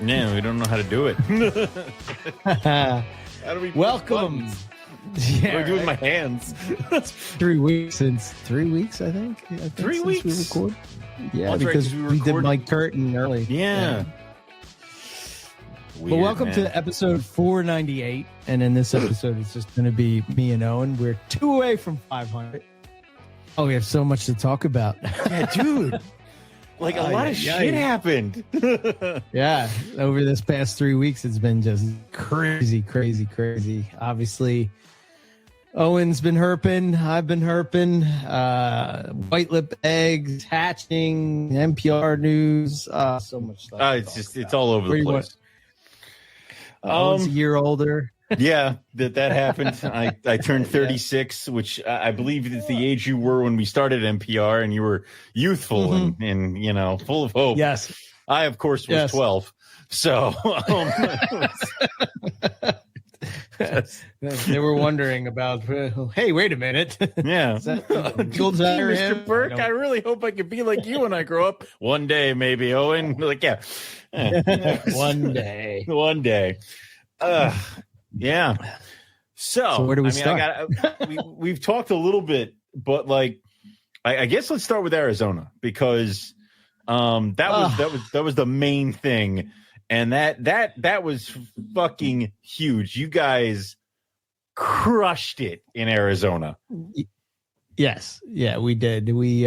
Yeah, we don't know how to do it. How do we welcome? Yeah, what do I do with my hands? 3 weeks since 3 weeks, I think 3 weeks we recorded. Yeah, that's because right, we did Mike Curtin early. Yeah. Well, welcome to episode 498, and in this episode, it's just going to be me and Owen. We're 2 away from 500. Oh, we have so much to talk about. Yeah, dude. Like a lot of shit happened. Yeah, over this past 3 weeks, it's been just crazy. Obviously, Owen's been herping. I've been herping. White lip eggs, hatching, NPR news. So much stuff. It's all over the place. Owen's a year older. Yeah, that happened. I turned 36, which I believe is the age you were when we started NPR, and you were youthful and full of hope. Yes. I, of course, was 12. So they were wondering about, hey, wait a minute. Yeah. Mr. Burke, I really hope I could be like you when I grow up. One day, maybe, Owen. Like, yeah. One day. Yeah. So where do we start? We've talked a little bit, but like, I guess let's start with Arizona because that was the main thing, and that was fucking huge. You guys crushed it in Arizona. Yes, yeah, we did. We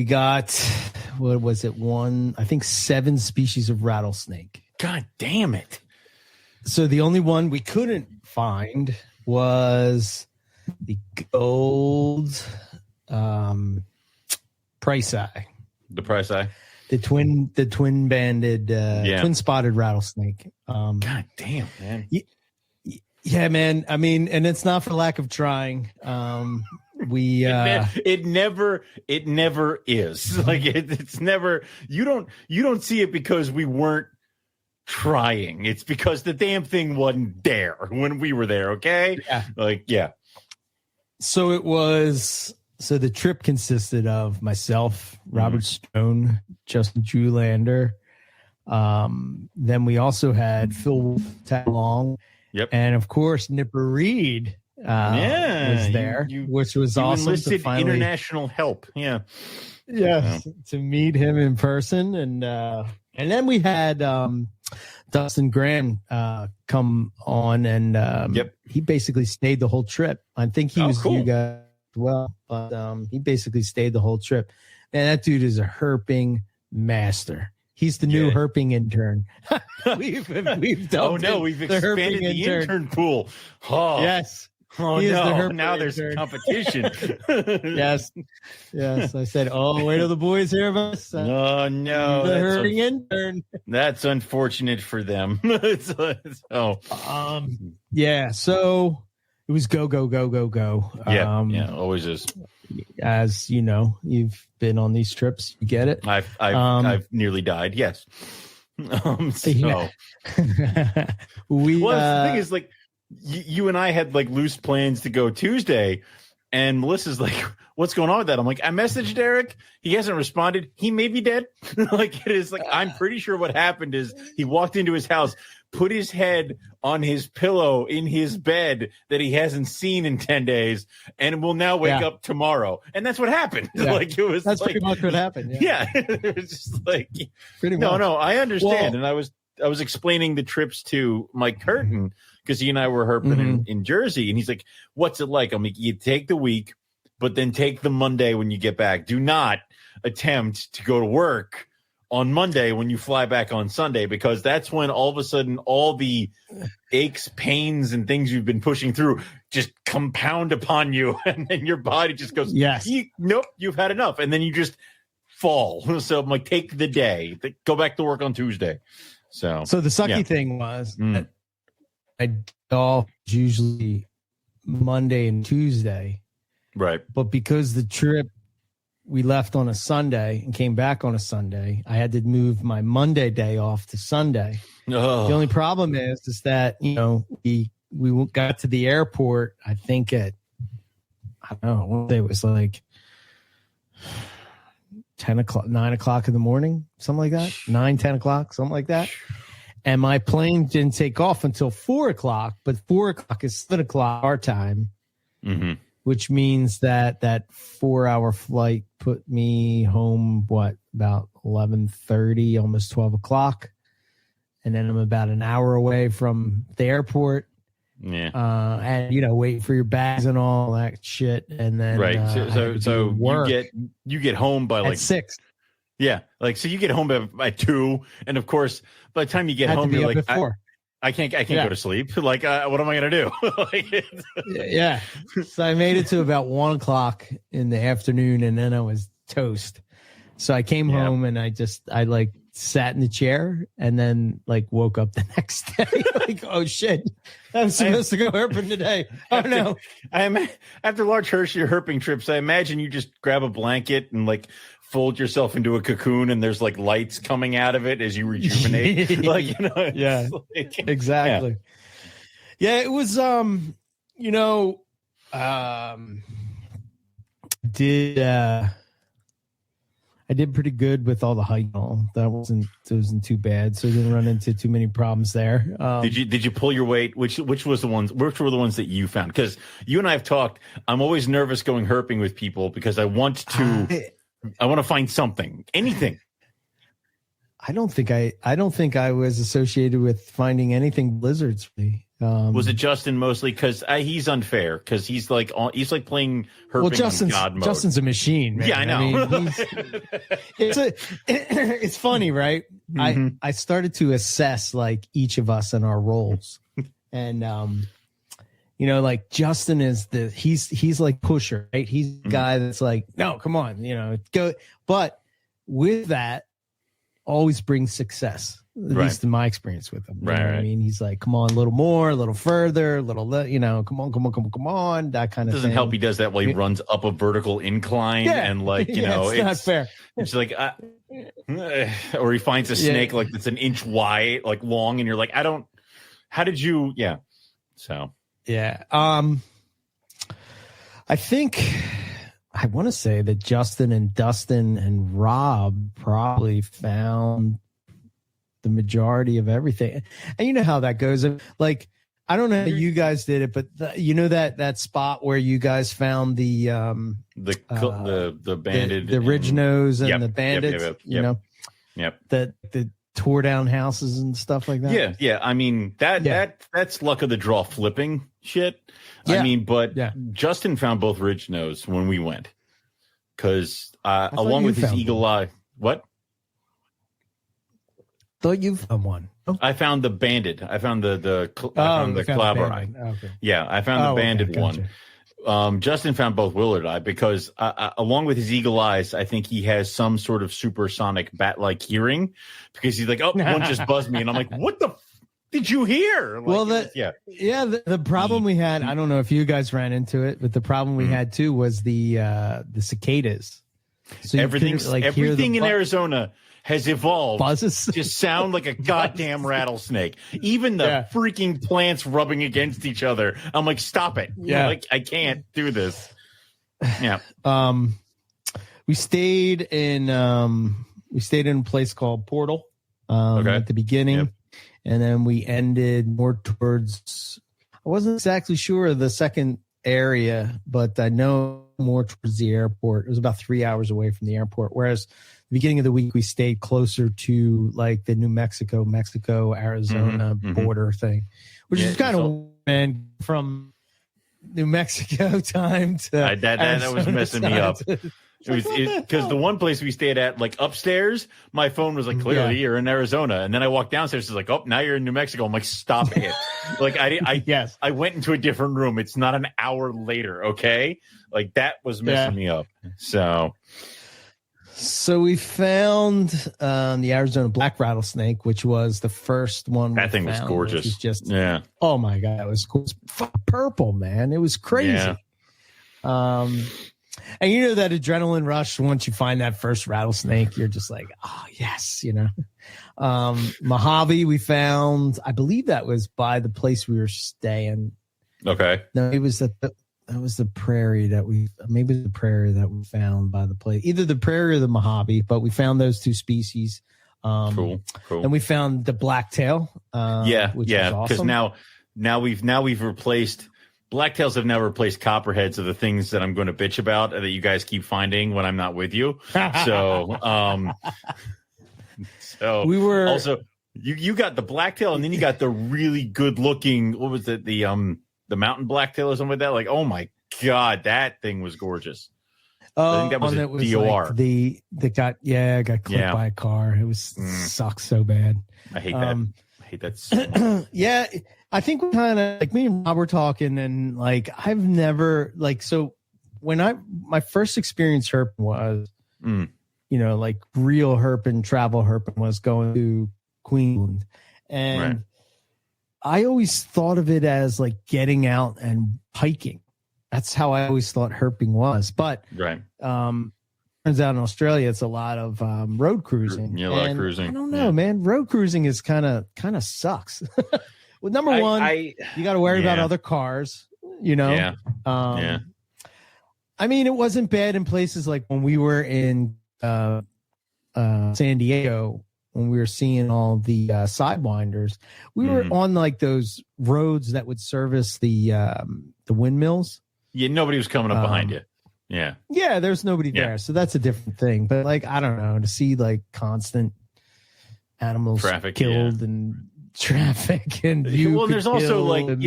got, what was it? I think 7 species of rattlesnake. God damn it. So the only one we couldn't find was the gold price eye. The price eye? The twin banded, twin spotted rattlesnake. God damn, man. Yeah, man. I mean, and it's not for lack of trying. It never is. Like it's never, you don't see it because we weren't trying. It's because the damn thing wasn't there when we were there. Okay. Yeah. So the trip consisted of myself, Robert Stone, Justin Julander. Then we also had Phil tag along. Yep. And of course, Nipper Reed was there, which was awesome. Enlisted international help. Yeah. Yes. To meet him in person. And then we had Dustin Graham come on, and he basically stayed the whole trip. I think he was cool. You guys as well, but he basically stayed the whole trip. And that dude is a herping master. He's the new herping intern. we've expanded the intern pool. Oh. Yes. Oh, no. Now there's competition. Yes. I said, wait till the boys hear of us. No. The herping intern. That's unfortunate for them. Yeah. So it was go. Yeah, always is. As you know, you've been on these trips. You get it. I've nearly died. Yes. The thing is, like, you and I had like loose plans to go Tuesday, and Melissa's like, "What's going on with that?" I'm like, "I messaged Eric. He hasn't responded. He may be dead." Like, it is like, I'm pretty sure what happened is he walked into his house, put his head on his pillow in his bed that he hasn't seen in 10 days, and will now wake up tomorrow. And that's what happened. Yeah. That's pretty much what happened. Yeah. It was just like, pretty much. No, I understand. Well, and I was explaining the trips to Mike Curtin, because he and I were herping in Jersey, and he's like, "What's it like?" I'm like, "You take the week, but then take the Monday when you get back. Do not attempt to go to work on Monday when you fly back on Sunday, because that's when all of a sudden all the aches, pains, and things you've been pushing through just compound upon you, and then your body just goes, nope, you've had enough," and then you just fall. So I'm like, take the day, go back to work on Tuesday. So the sucky thing was that I golf usually Monday and Tuesday, right? But because the trip, we left on a Sunday and came back on a Sunday, I had to move my Monday day off to Sunday. Oh. The only problem is that, we got to the airport, I think at, I don't know, it was like 10 o'clock, 9 o'clock in the morning, something like that. 9, 10 o'clock, something like that. And my plane didn't take off until 4 o'clock, but 4 o'clock is 7 o'clock our time, which means that 4-hour flight put me home, about 11:30, almost 12 o'clock. And then I'm about an hour away from the airport. Yeah. And wait for your bags and all that shit. And then so you get home by like 6. Yeah. Like, so you get home by 2. And of course, by the time you get home, you're like, I can't go to sleep. Like, what am I going to do? Yeah. So I made it to about 1 o'clock in the afternoon, and then I was toast. So I came home and I sat in the chair and then woke up the next day. Oh shit, I'm supposed to go herping today. Oh no. After large herping trips, I imagine you just grab a blanket and fold yourself into a cocoon, and there's lights coming out of it as you rejuvenate. Yeah, exactly. Yeah, it was I did pretty good with all the height and all. That wasn't too bad, so I didn't run into too many problems there. Did you pull your weight? Which were the ones that you found? Because you and I have talked. I'm always nervous going herping with people because I want to find something, anything. I don't think I was associated with finding anything lizards. Was it Justin mostly? Because he's unfair because he's playing herping in God mode. Justin's a machine, man. Yeah, I know. It's funny, right? Mm-hmm. I started to assess each of us and our roles, and Justin is he's like pusher, right? He's the guy that's no, come on, go. But with that, always brings success. At least in my experience with him. Right. I mean, he's come on, a little more, a little further, come on, that kind of thing. Doesn't help. He does that while he runs up a vertical incline and it's not fair. It's or he finds a snake that's an inch wide, long, and you're how did you? Yeah. So. Yeah. I think I want to say that Justin and Dustin and Rob probably found the majority of everything, and you know how that goes. I don't know how you guys did it, but that spot where you guys found the banded, the ridge nose and the bandits, the tore down houses and stuff like that. Yeah. I mean that's luck of the draw flipping shit. Yeah. I mean, but Justin found both ridge nose when we went because along with his eagle eye. What? Thought you found one. Oh. I found the banded. I found the clabber eye. Okay. Yeah, I found the banded one. Justin found both Willard eye because along with his eagle eyes, I think he has some sort of supersonic bat-like hearing because he's like, oh, one just buzzed me. And I'm like, what the did you hear? The problem we had, I don't know if you guys ran into it, but the problem we had too was the cicadas. So everything in Arizona has evolved to sound like a goddamn rattlesnake. Even the freaking plants rubbing against each other. I'm like, stop it. Yeah. I can't do this. Yeah. We stayed in a place called Portal at the beginning. And then we ended more towards, I wasn't exactly sure of the second area, but I know more towards the airport. It was about 3 hours away from the airport. Whereas the beginning of the week, we stayed closer to the New Mexico, Arizona border thing, which is kind of from New Mexico time to that was messing me up. Because the one place we stayed at, upstairs, my phone was clearly you're in Arizona, and then I walked downstairs. It's oh, now you're in New Mexico. I'm like, stop it! I went into a different room. It's not an hour later, okay? That was messing me up. So we found the Arizona black rattlesnake, which was the first one. That thing was gorgeous. Oh my god, it was cool. It was purple, man. It was crazy. Yeah. And that adrenaline rush once you find that first rattlesnake, you're just oh yes, Mojave we found. I believe that was by the place we were staying. Okay. No, it was at the prairie that we found by the place, either the prairie or the Mojave, but we found those two species. Cool. And we found the blacktail. Which is awesome. Because now we've replaced blacktails have now replaced copperheads of the things that I'm going to bitch about that you guys keep finding when I'm not with you. So, so we were also you got the blacktail, and then you got the really good looking. What was it? The mountain blacktail or something like that. Like, oh my god, that thing was gorgeous. I think that was a DOR. Like got clipped by a car. It was sucked so bad. I hate that. I hate that so much. Yeah, I think we kind of like me and Rob were talking, and like I've never so when my first experience herping was, like real herping, travel herping was going to Queensland, and I always thought of it as like getting out and hiking. That's how I always thought herping was. But turns out in Australia, it's a lot of road cruising. Yeah, a lot of cruising. I don't know, man. Road cruising is kind of sucks. Well, number one, you got to worry about other cars, Yeah. I mean, it wasn't bad in places like when we were in San Diego, when we were seeing all the sidewinders. We were on like those roads that would service the windmills. Yeah, nobody was coming up behind you. Yeah. Yeah, there's nobody there. So that's a different thing. But like, I don't know, to see like constant animals killed and traffic and there's also like,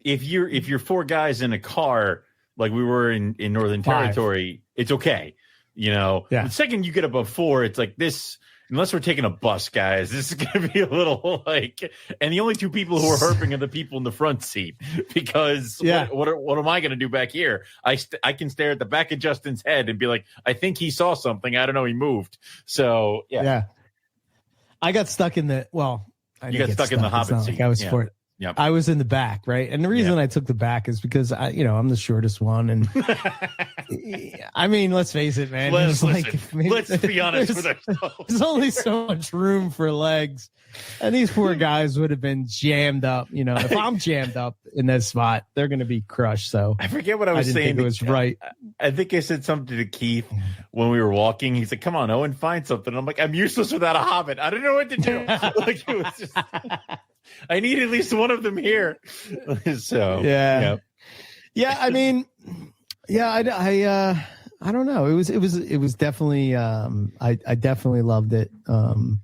if you're four guys in a car, like we were in Northern Territory, it's okay. The second you get above four, it's like this. Unless we're taking a bus, guys, this is going to be a little like, and the only two people who are herping are the people in the front seat, because what am I going to do back here? I can stare at the back of Justin's head and be like, I think he saw something. I don't know. He moved. So, yeah. I got stuck in the, you got stuck in the Hobbit seat. Like I was for it. Yep. I was in the back, right? And the reason I took the back is because I'm the shortest one, and I mean, let's face it, man. Let's be honest with ourselves. There's only so much room for legs, and these poor guys would have been jammed up. If I'm jammed up in that spot, they're going to be crushed. So I forget what I was saying. It was right. I think I said something to Keith when we were walking. He's like, "Come on, Owen, find something." I'm like, "I'm useless without a hobbit. I don't know what to do." Like it was just. I need at least one of them here. So yeah. I mean, I don't know. It was definitely. I definitely loved it. All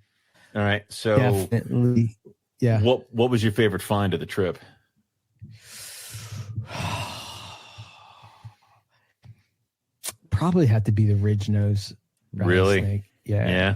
right, so definitely, yeah. What was your favorite find of the trip? Probably had to be the ridge nose. Really? Yeah.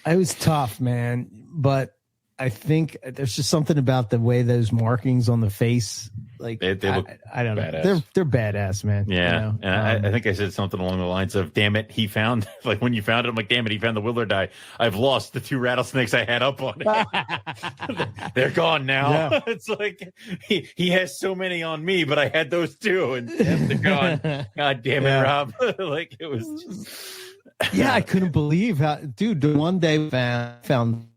It was tough, man, but I think there's just something about the way those markings on the face, like they look I don't know, badass. They're badass, man. Yeah, and I think I said something along the lines of, "Damn it, he found like when you found it." I'm like, "Damn it, he found the Willard eye. I've lost the two rattlesnakes I had up on it. They're gone now." Yeah. It's like he has so many on me, but I had those two, and they're gone. God damn it, Rob! Like it was just. Yeah, I couldn't believe how, dude. The one day we found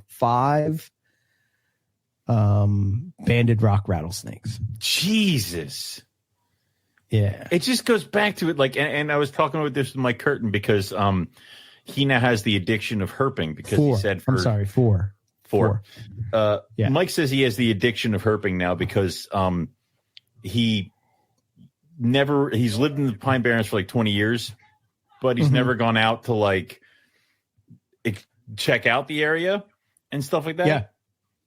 5 banded rock rattlesnakes. Jesus. Yeah, it just goes back to it. Like, and I was talking about this with Mike Curtin because he now has the addiction of herping because he said four. Mike says he has the addiction of herping now because he's lived in the Pine Barrens for like 20 years, but he's never gone out to like check out the area and stuff like that. Yeah.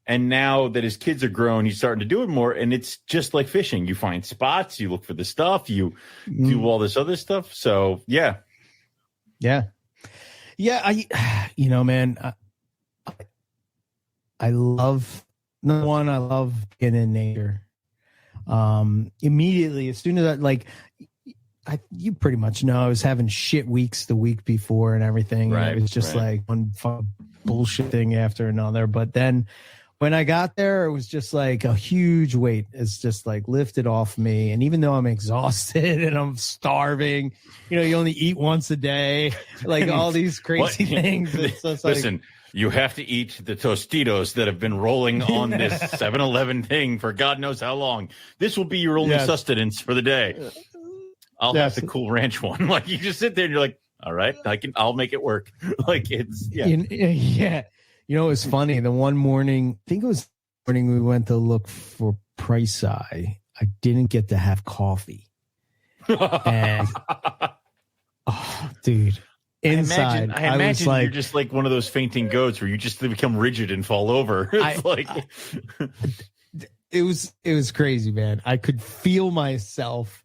And now that his kids are grown, he's starting to do it more. And it's just like fishing. You find spots, you look for the stuff, you do all this other stuff. So yeah. Man, I love being in nature. Immediately as soon as you pretty much know I was having shit weeks the week before and everything. Right, and it was just like one bullshit thing after another. But then when I got there, it was just like a huge weight is just like lifted off me. And even though I'm exhausted and I'm starving, you only eat once a day, like all these crazy things. It's like, listen, You have to eat the Tostitos that have been rolling on this 7-Eleven thing for God knows how long. This will be your only sustenance for the day. I'll have the Cool Ranch one. Like, you just sit there and you're like, all right, I'll make it work. Like, it's, yeah. You know, it was funny. The one morning, I think it was the morning we went to look for Price Eye. I didn't get to have coffee. And, oh, dude. Inside, I imagine was like, you're just like one of those fainting goats where you just become rigid and fall over. It was crazy, man. I could feel myself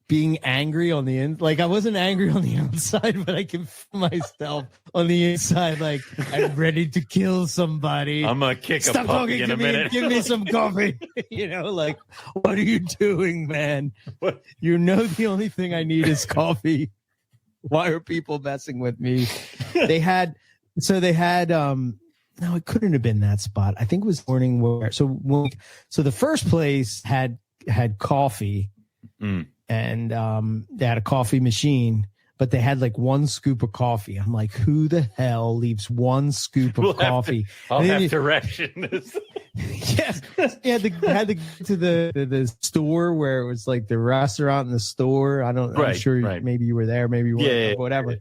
being angry on the inside. Like, I wasn't angry on the outside, but I can feel myself on the inside. Like, I'm ready to kill somebody. I'm gonna kick a puppy in a minute. Give me some coffee. You know, like, what are you doing, man? What? You know, the only thing I need is coffee. Why are people messing with me? They had no, it couldn't have been that spot. I think it was morning where, so the first place had coffee and they had a coffee machine, but they had like one scoop of coffee. I'm like, who the hell leaves one scoop of coffee? I'll have to ration this. Yes. Yeah, had to go to the store where it was like the restaurant and the store. I'm sure maybe you were there, maybe you weren't, whatever.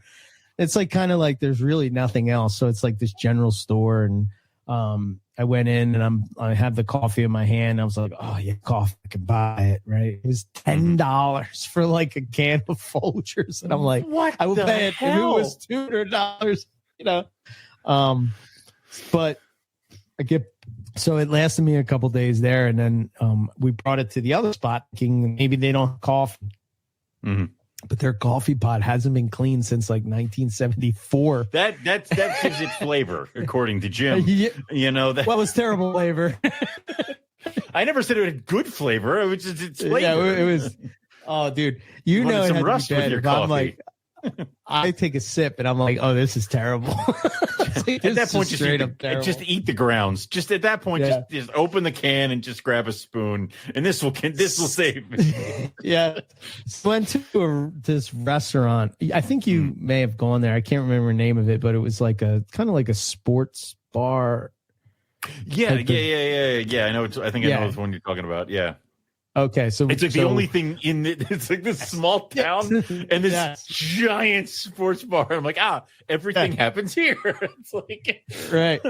It's like kind of like there's really nothing else. So it's like this general store. And I went in and I had the coffee in my hand. I was like, oh yeah, coffee, I can buy it, right? It was $10 for like a can of Folgers. And I'm like, what? I would pay it if it was $200, you know. But so it lasted me a couple days there, and then we brought it to the other spot, thinking maybe they don't have coffee. Mm-hmm. But their coffee pot hasn't been cleaned since like 1974. That gives it flavor, according to Jim. You know that. Well, it was terrible flavor. I never said it had good flavor. It was just its flavor. Yeah, it was. Oh, dude, you know, some rust with your coffee. I'm like, I take a sip and I'm like, oh, this is terrible. At that point, just eat the grounds. Just at that point, just open the can and just grab a spoon, and this will save me. Yeah, went to this restaurant. I think you may have gone there. I can't remember the name of it, but it was like a kind of like a sports bar. Yeah. I know. I think I know the one you're talking about. Yeah. Okay, so it's like the only thing in it. It's like this small town and this giant sports bar. I'm like, everything happens here. It's like right.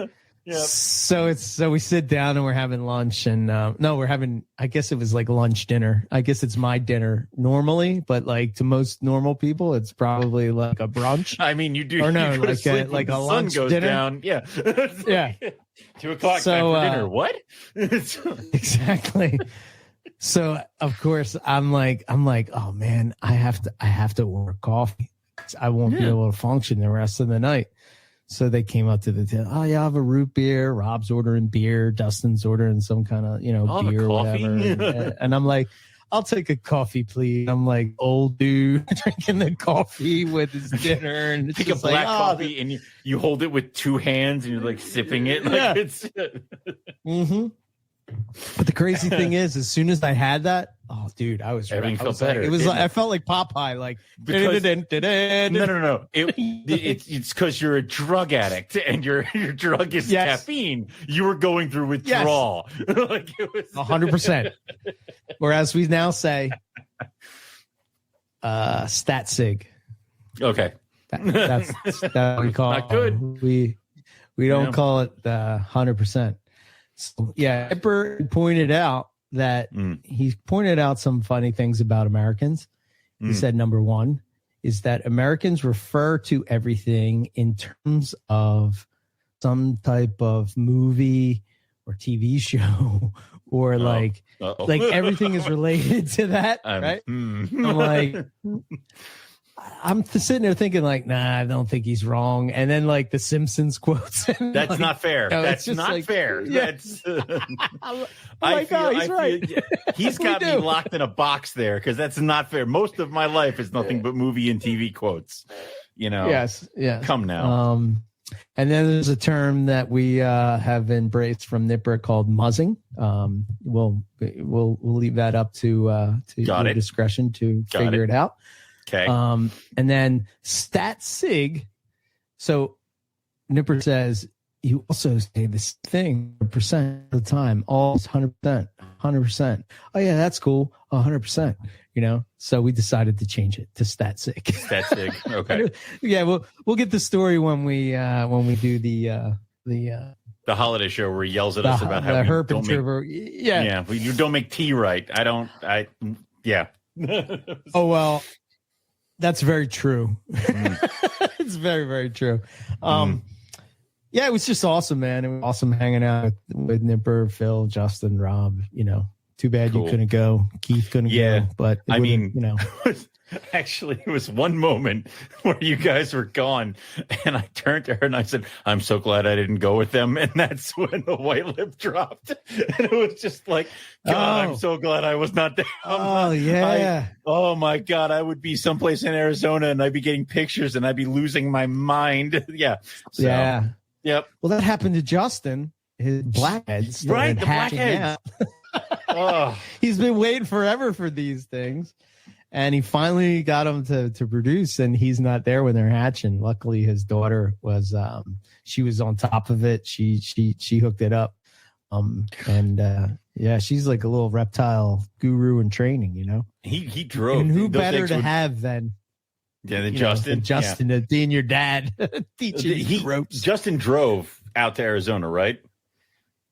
Yeah. So we sit down and we're having lunch, and we're having. I guess it was like lunch dinner. I guess it's my dinner normally, but like to most normal people, it's probably like a brunch. I mean, you do or no, you like a the lunch sun goes dinner. Down. Yeah, yeah. 2:00 time for dinner. What? Exactly. So of course I'm like, oh man, I have to order coffee. I won't be able to function the rest of the night. So they came up to the table. Oh yeah, I have a root beer. Rob's ordering beer. Dustin's ordering some kind of beer or whatever. And I'm like, I'll take a coffee, please. I'm like, old dude drinking the coffee with his dinner, and take a black coffee and you hold it with two hands and you're like sipping it. Like it's. Mm-hmm. But the crazy thing is, as soon as I had that, oh, dude, I was everything felt better. It was like I felt like Popeye, like because, no. It's because you're a drug addict and your drug is caffeine. You were going through withdrawal. Like it was 100%. Whereas we now say, stat sig. Okay, that's what we call. Not good. We don't call it 100%. So, Ipper pointed out that he pointed out some funny things about Americans. He said, number one is that Americans refer to everything in terms of some type of movie or TV show or like everything is related to that. Right. I'm like, I'm sitting there thinking like, nah, I don't think he's wrong. And then like the Simpsons quotes. That's like, not fair. That's not like, fair. Yeah. That's. He's right. He's got me locked in a box there because that's not fair. Most of my life is nothing but movie and TV quotes. Yes. Come now. And then there's a term that we have embraced from Nipper called muzzing. We'll leave that up to your discretion to figure it out. Okay. And then stat sig. So Nipper says, you also say this thing 100% of the time, all 100%. Oh yeah, that's cool. 100%, so we decided to change it to stat sig. Stat sig. Okay. Yeah. We'll get the story when we do the holiday show where he yells at us about how the we Herping don't make, you don't make tea right. Yeah. Oh, well, that's very true. It's very, very true. Yeah, it was just awesome, man. It was awesome hanging out with Nipper, Phil, Justin, Rob. Too bad you couldn't go. Keith couldn't go. But actually, it was one moment where you guys were gone, and I turned to her and I said, "I'm so glad I didn't go with them." And that's when the white lip dropped, and it was just like, God, I'm so glad I was not there. Oh my God, I would be someplace in Arizona, and I'd be getting pictures, and I'd be losing my mind. Yeah. So, yeah. Yep. Well, that happened to Justin. His blackheads. Right, the blackheads. He's been waiting forever for these things, and he finally got them to produce, and he's not there when they're hatching. Luckily, his daughter was she was on top of it. She hooked it up, she's like a little reptile guru in training. He drove. And who better to have than Justin? Justin being your dad, teaching ropes. Justin drove out to Arizona, right?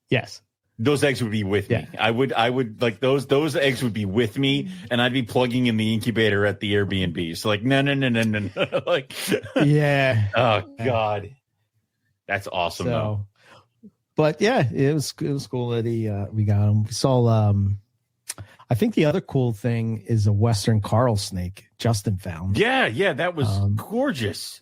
Yes. Those eggs would be with me. I would like those eggs would be with me, and I'd be plugging in the incubator at the Airbnb. So like, no. Like, yeah. Oh God. That's awesome though. But yeah, it was cool that we got him. We saw I think the other cool thing is a Western coral snake Justin found. Yeah, that was gorgeous.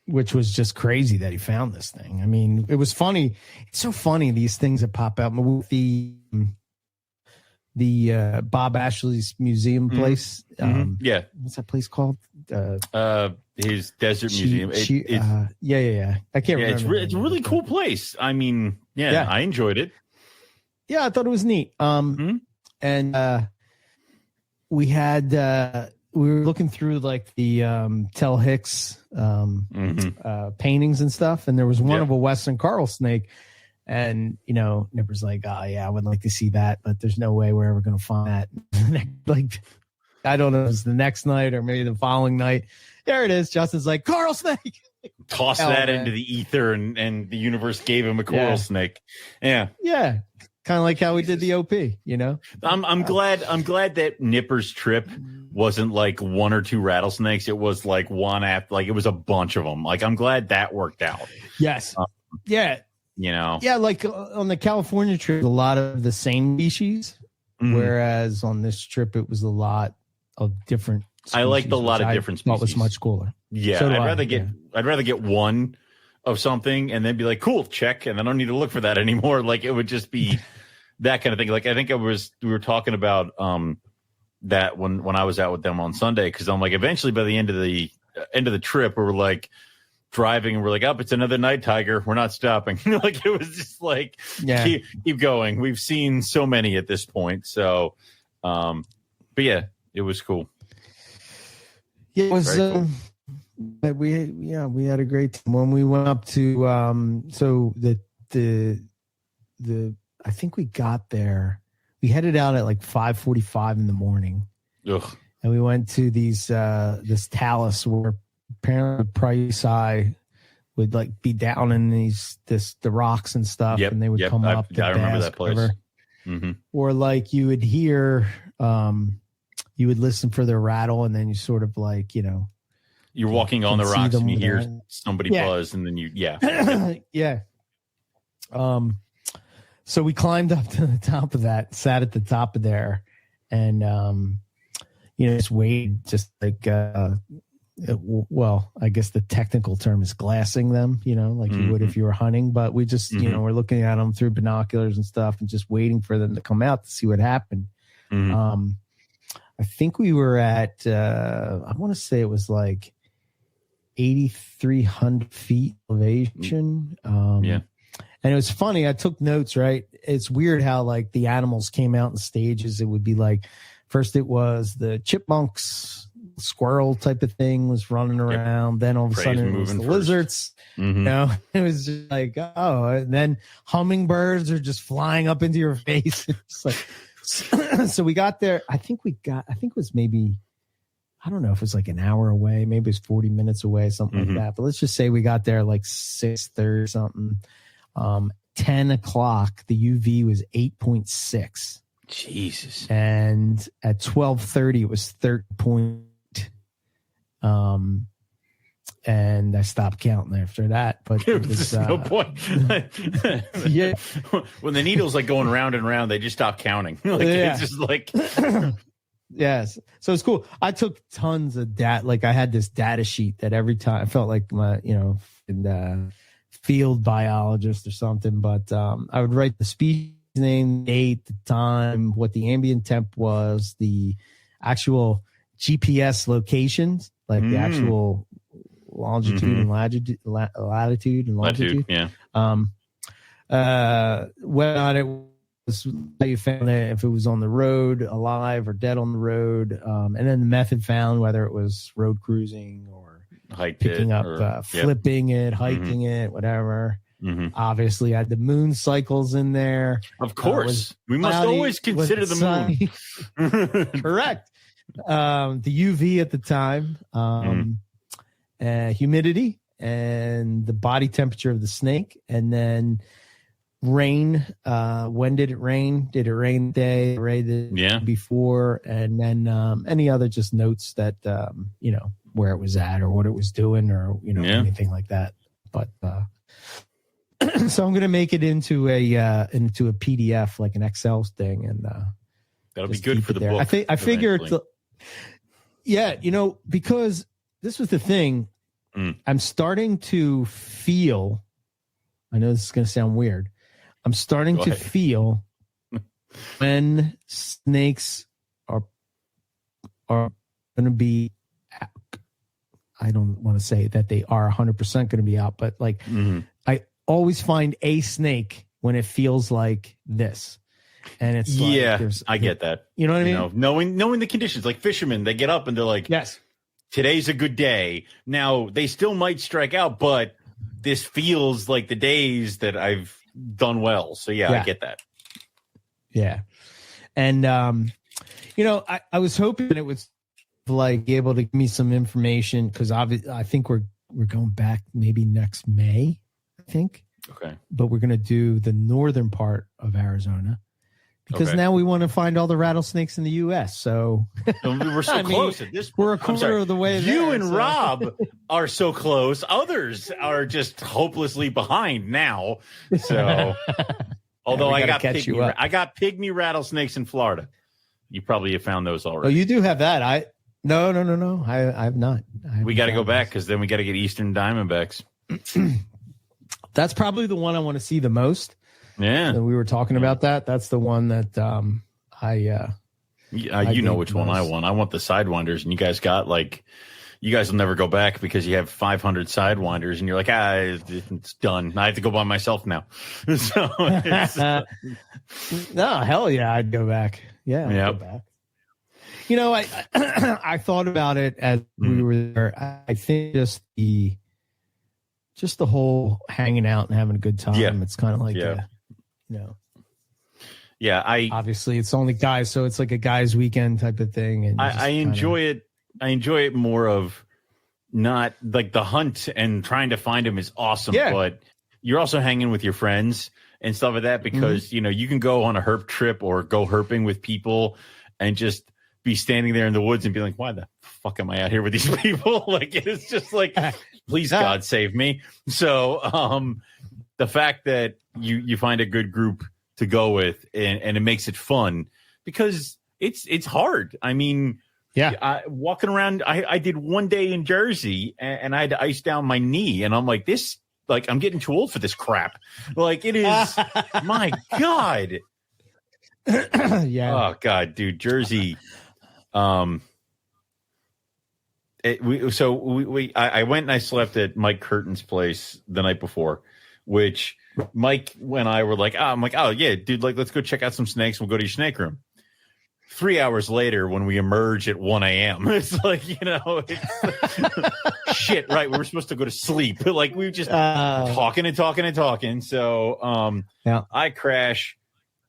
Which was just crazy that he found this thing. I mean, it was funny. It's so funny, these things that pop out. The Bob Ashley's museum place. What's that place called? His desert museum. Yeah. I can't remember. It's a really cool place. I mean, I enjoyed it. Yeah, I thought it was neat. And we had we were looking through like the Tel Hicks paintings and stuff, and there was one of a Western coral snake, and Nipper's like, oh yeah, I would like to see that, but there's no way we're ever going to find that. Like, I don't know if it's the next night or maybe the following night. There it is. Justin's like, coral snake. Toss that into the ether, and the universe gave him a coral snake. Yeah. Kind of like how we did the OP, I'm glad that Nipper's trip wasn't like one or two rattlesnakes. It was like one after, like it was a bunch of them. Like, I'm glad that worked out. Yes. Yeah. Like on the California trip, a lot of the same species, whereas on this trip, it was a lot of different species. I liked a lot of different species. It was much cooler. Yeah. So I'd rather get one of something and then be like, cool, check. And I don't need to look for that anymore. Like, it would just be that kind of thing. Like, I think we were talking about that when I was out with them on Sunday, because I'm like, eventually by the end of the trip, we were like driving and we're like, it's another night tiger. We're not stopping. Like, it was just like, keep going. We've seen so many at this point. So, but yeah, it was cool. Yeah, it was. But we had a great time when we went up to so the I think we got there. We headed out at like 5:45 in the morning. Ugh. And we went to this talus where apparently Price Eye would like be down in the rocks and stuff, and they would come up. I remember that place. Or like you would hear, you would listen for their rattle, and then you sort of like you're walking on the rocks and you hear somebody buzz, and then yeah. So we climbed up to the top of that, sat at the top of there, and just waited, just like well, I guess the technical term is glassing them, like you would if you were hunting. But we just, we're looking at them through binoculars and stuff, and just waiting for them to come out to see what happened. I think we were at, I want to say it was like 8,300 feet elevation. And it was funny. I took notes, right? It's weird how like the animals came out in stages. It would be like, first it was the chipmunks, squirrel type of thing was running around. Then all of a sudden it was the lizards. You know, it was just like, oh, and then hummingbirds are just flying up into your face. It's like, so we got there. I think it was maybe, I don't know if it was like an hour away, maybe it's 40 minutes away, something like that. But let's just say we got there like 6:30 or something. 10 o'clock, the UV was 8.6. Jesus. And at 12:30, it was 30. And I stopped counting after that. But it was no point. Yeah. When the needle's like going round and round, they just stop counting. It's just like. Yes. So it's cool. I took tons of data. Like I had this data sheet that every time I felt like my, field biologist or something, but I would write the species name, date, the time, what the ambient temp was, the actual GPS locations, like the actual longitude and latitude and longitude. Yeah. Whether or not it was how you found it, if it was on the road, alive or dead on the road, and then the method found whether it was road cruising or picking up, flipping it, hiking it, whatever. Obviously, I had the moon cycles in there. Of course, we must always consider the moon. Correct. The UV at the time, humidity, and the body temperature of the snake, and then rain. When did it rain? Did it rain the day? Rain the before, and then any other just notes that where it was at or what it was doing or anything like that. But so I'm going to make it into a PDF, like an Excel thing, and that'll be good for the book. I figure because this was the thing. I'm starting to feel, I know this is going to sound weird, I'm starting to feel when snakes are going to be, I don't want to say that they are 100% going to be out, but like I always find a snake when it feels like this. And it's I get that. You know what I mean? Knowing the conditions, like fishermen, they get up and they're like, yes, today's a good day. Now they still might strike out, but this feels like the days that I've done well. So I get that. Yeah. And, I was hoping it was like able to give me some information because I think we're going back maybe next May, I think. Okay. But we're going to do the northern part of Arizona because now we want to find all the rattlesnakes in the U.S. So we're so close at this point. We're a quarter of the way there. You and Rob are so close. Others are just hopelessly behind now. So, although I got pygmy rattlesnakes in Florida. You probably have found those already. Oh, you do have that. No. I've not. We got to go back because then we got to get Eastern Diamondbacks. That's probably the one I want to see the most. Yeah. And we were talking about that. That's the one that I know which one I want. I want the Sidewinders, and you guys will never go back because you have 500 Sidewinders, and you're like, it's done. I have to go by myself now. So no, hell yeah, I'd go back. Yeah, I'd go back. I thought about it as we were there. I think just the whole hanging out and having a good time. Yeah. It's kind of like, obviously it's only guys, so it's like a guys' weekend type of thing. And I enjoy it. I enjoy it more of not like the hunt and trying to find them is awesome, but you're also hanging with your friends and stuff like that because you can go on a herp trip or go herping with people and just be standing there in the woods and be like, why the fuck am I out here with these people? Like, it's just like, please God save me. So the fact that you find a good group to go with and it makes it fun because it's hard. I mean, walking around, I did one day in Jersey and I had to ice down my knee and I'm like, I'm getting too old for this crap. Like it is, my God. Oh God, dude, Jersey. I went and I slept at Mike Curtin's place the night before, which Mike and I were like, I'm like, oh yeah, dude, like let's go check out some snakes. We'll go to your snake room. 3 hours later, when we emerge at 1 a.m., it's like, it's shit, right? We were supposed to go to sleep. Like, we were just talking. So I crash,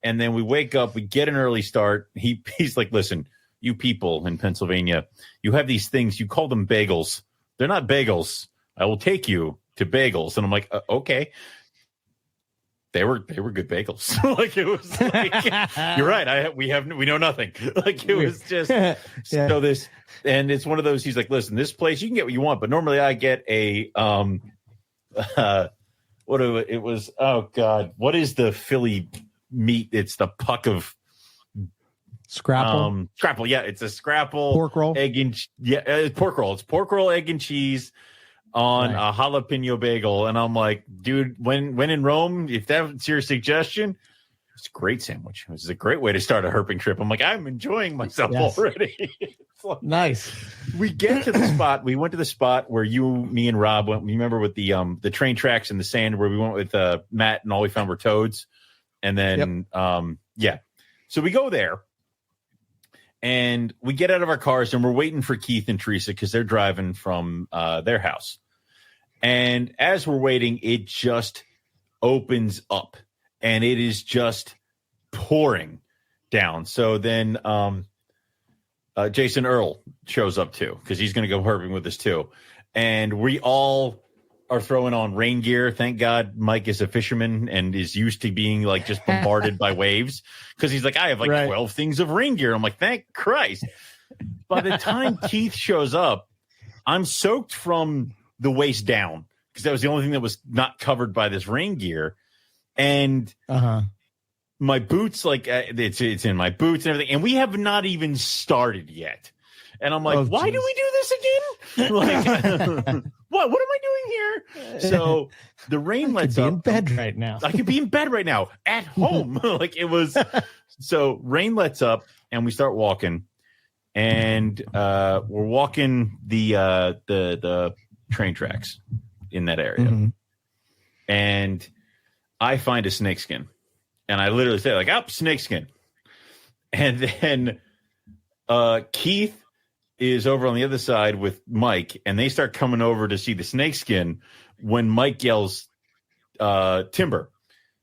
and then we wake up. We get an early start. He's like, listen, you people in Pennsylvania, you have these things. You call them bagels. They're not bagels. I will take you to bagels. And I'm like, okay. They were good bagels. Like, it was like, you're right. We know nothing. Like, it was just so this, and it's one of those. He's like, listen, this place you can get what you want, but normally I get a it was. Oh God, what is the Philly meat? It's the puck of scrapple. Scrapple, yeah, it's a scrapple pork roll, egg and pork roll. It's pork roll, egg and cheese on a jalapeno bagel. And I'm like, dude, when in Rome, if that's your suggestion, it's a great sandwich. It was a great way to start a herping trip. I'm like, I'm enjoying myself already. Like, nice. We get to the spot. We went to the spot where me and Rob went. You remember with the train tracks in the sand where we went with Matt, and all we found were toads. And then, so we go there. And we get out of our cars and we're waiting for Keith and Teresa because they're driving from their house. And as we're waiting, it just opens up and it is just pouring down. So then Jason Earl shows up too because he's going to go herping with us too. And we all are throwing on rain gear. Thank God Mike is a fisherman and is used to being like just bombarded by waves because he's like, I have like 12 things of rain gear. I'm like, thank Christ. By the time Keith shows up, I'm soaked from the waist down because that was the only thing that was not covered by this rain gear. And my boots, like it's in my boots and everything. And we have not even started yet. And I'm like, why do we do this again? Like, what am I doing here? So the rain lets up. I could be in bed right now. I could be in bed right now at home. Like, it was. So rain lets up and we start walking. And we're walking the train tracks in that area. Mm-hmm. And I find a snakeskin. And I literally say, like, snakeskin. And then Keith is over on the other side with Mike, and they start coming over to see the snakeskin when Mike yells timber.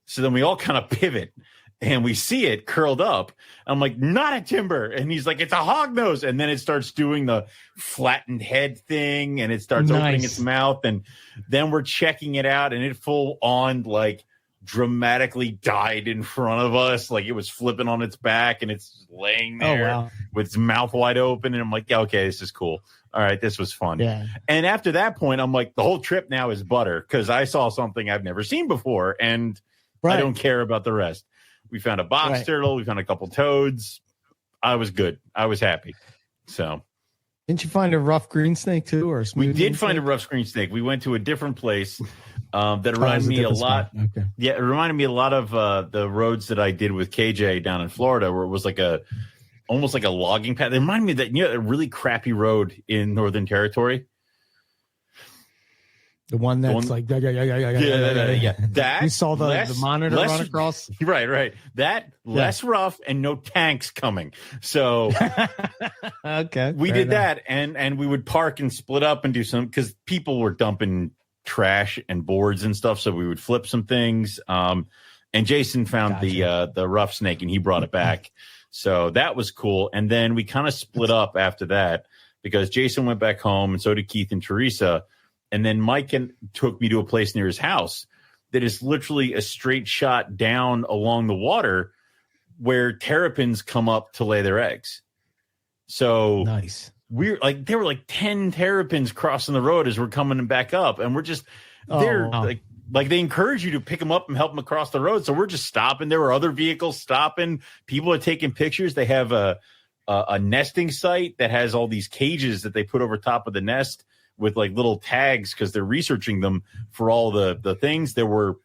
So then we all kind of pivot and we see it curled up. I'm like, not a timber. And he's like, it's a hognose. And then it starts doing the flattened head thing and it starts opening its mouth. And then we're checking it out and it full on like dramatically died in front of us. Like, it was flipping on its back and it's laying there with its mouth wide open. And I'm like, yeah, okay, this is cool. All right, this was fun. Yeah. And after that point, I'm like, the whole trip now is butter because I saw something I've never seen before and I don't care about the rest. We found a box turtle. We found a couple toads. I was good. I was happy. So, didn't you find a rough green snake too, or a smooth? We did find a rough green snake. We went to a different place that reminded me a lot. Okay. Yeah, it reminded me a lot of the roads that I did with KJ down in Florida, where it was like almost like a logging path. It reminded me of that, a really crappy road in Northern Territory. The one that's like, yeah. That you saw the monitor run across. Right. That less rough and no tanks coming. So okay, we did that, and we would park and split up and do some because people were dumping trash and boards and stuff. So we would flip some things. And Jason found the rough snake and he brought it back. So that was cool. And then we kind of split up after that because Jason went back home and so did Keith and Teresa. And then Mike took me to a place near his house that is literally a straight shot down along the water where terrapins come up to lay their eggs. So nice. We're like, there were like 10 terrapins crossing the road as we're coming back up. And we're just, like they encourage you to pick them up and help them across the road. So we're just stopping. There were other vehicles stopping. People are taking pictures. They have a nesting site that has all these cages that they put over top of the nest with like little tags because they're researching them for all the things. There were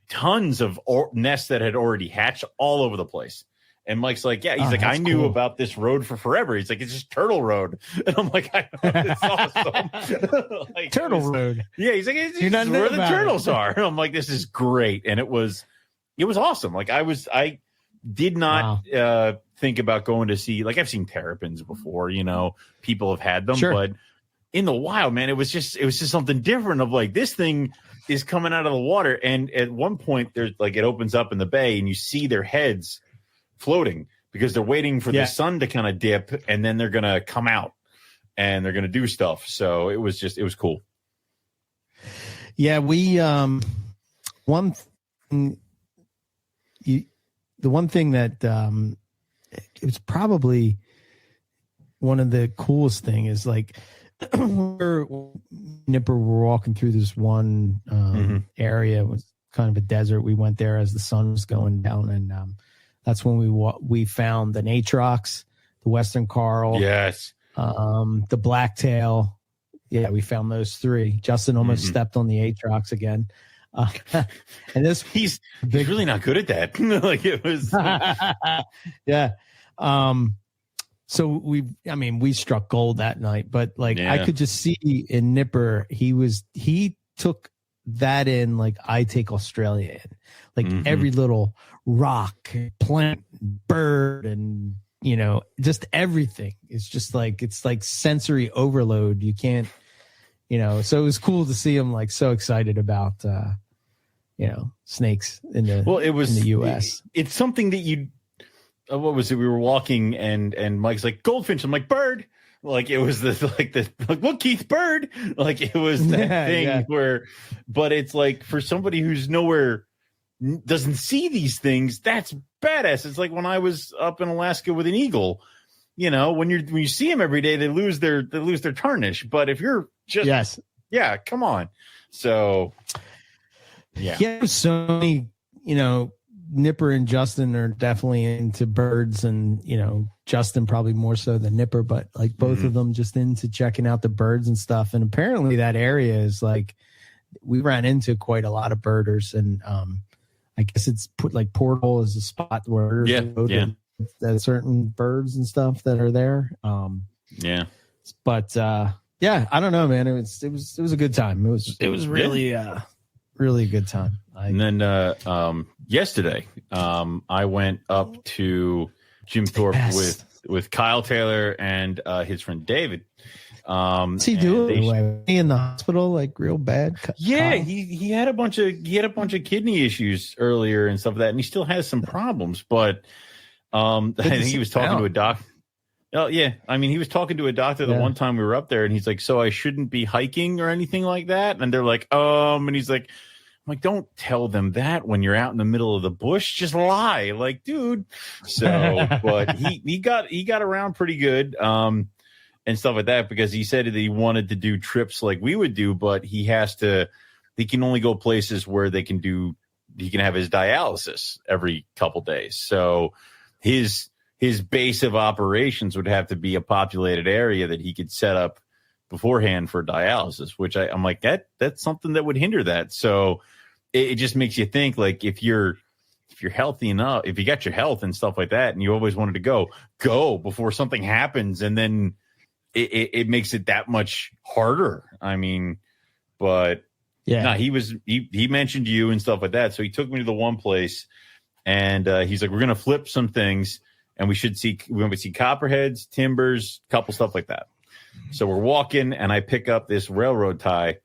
tons of nests that had already hatched all over the place. And Mike's like, yeah, he's like, I knew about this road for forever. He's like, it's just Turtle Road. And I'm like, I know, it's awesome. Like, Turtle Road. Yeah, he's like, it's where the turtles are. And I'm like, this is great. And it was awesome. Like I did not think about going to see, like I've seen terrapins before, people have had them, Sure. but in the wild, man, it was just something different of like, this thing is coming out of the water. And at one point there's like, it opens up in the bay and you see their heads floating because they're waiting for the sun to kind of dip, and then they're going to come out and they're going to do stuff. So it was cool. Yeah. We, the one thing that, it was probably one of the coolest thing is like, we're walking through this one area. It was kind of a desert. We went there as the sun was going down, and that's when we found the Natrox, the Western Coral, the blacktail. Yeah, we found those three. Justin almost stepped on the Atrox again. And he's really not good at that. Like it was, yeah. So we struck gold that night, but like I could just see in Nipper, he took that in like I take Australia in, like every little rock, plant, bird, and just everything. It's just like, it's like sensory overload. You can't, so it was cool to see him like so excited about, snakes in the US. It's something that what was it? We were walking and Mike's like, goldfinch. I'm like, bird. Like it was look, Keith, bird. Like it was that thing where, but it's like for somebody who's nowhere, doesn't see these things, that's badass. It's like when I was up in Alaska with an eagle, when you see them every day, they lose their tarnish. But if you're just, come on. So so many, Nipper and Justin are definitely into birds, and Justin probably more so than Nipper, but like both of them just into checking out the birds and stuff. And apparently that area is like, we ran into quite a lot of birders, and I guess it's put like Portal is a spot where there's certain birds and stuff that are there. But I don't know, man. It was a good time. It was really really a good time. And then yesterday, I went up to Jim Thorpe with Kyle Taylor and his friend David. What's he doing? He in the hospital, like real bad? Yeah, he had a bunch of kidney issues earlier and stuff like that, and he still has some problems. But I think he was talking to a doctor. Oh yeah, I mean, he was talking to a doctor the one time we were up there, and he's like, "So I shouldn't be hiking or anything like that?" And they're like, and he's like, I'm like, don't tell them that when you're out in the middle of the bush. Just lie, like, dude. So, but he got around pretty good, and stuff like that, because he said that he wanted to do trips like we would do, but he can only go places where he can have his dialysis every couple days. So his base of operations would have to be a populated area that he could set up beforehand for dialysis, which I'm like, that's something that would hinder that. So it just makes you think, like, if you're healthy enough, if you got your health and stuff like that, and you always wanted to go before something happens, and then it makes it that much harder. I mean, but he mentioned you and stuff like that. So he took me to the one place, and he's like, we're going to flip some things, and we're going to see copperheads, timbers, couple stuff like that. So we're walking, and I pick up this railroad tie,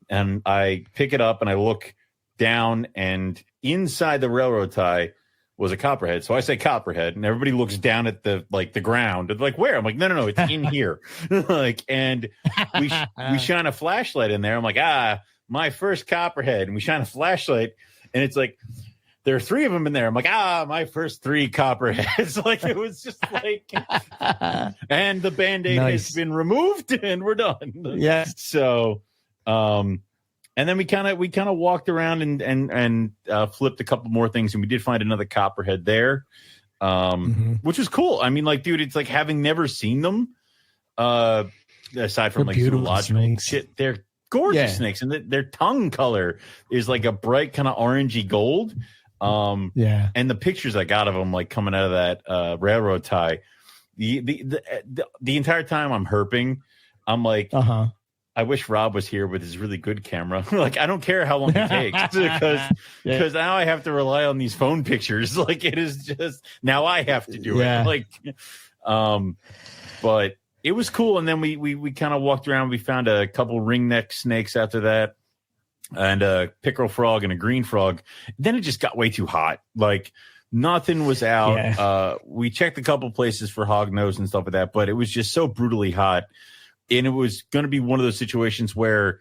and I pick it up and I look down, and inside the railroad tie was a copperhead. So I say copperhead, and everybody looks down at the ground. They're like, where? I'm like, no, it's in here. And we shine a flashlight in there. I'm like, my first copperhead. And we shine a flashlight, and it's like, there are three of them in there. I'm like, my first three copperheads. Like, it was just like, and the Band-Aid has been removed, and we're done. Yeah. So, and then we kind of walked around and flipped a couple more things, and we did find another copperhead there, which was cool. I mean, like, dude, it's like, having never seen them, aside from like zoological shit, they're gorgeous snakes, and their tongue color is like a bright kind of orangey gold. And the pictures I got of them, like, coming out of that railroad tie, the entire time I'm herping, I'm like, I wish Rob was here with his really good camera. Like, I don't care how long it takes because now I have to rely on these phone pictures. Like, it is just now I have to do it. Like, but it was cool. And then we kind of walked around. We found a couple ringneck snakes after that, and a pickerel frog and a green frog. Then it just got way too hot. Like, nothing was out. We checked a couple places for hognose and stuff like that, but it was just so brutally hot. And it was going to be one of those situations where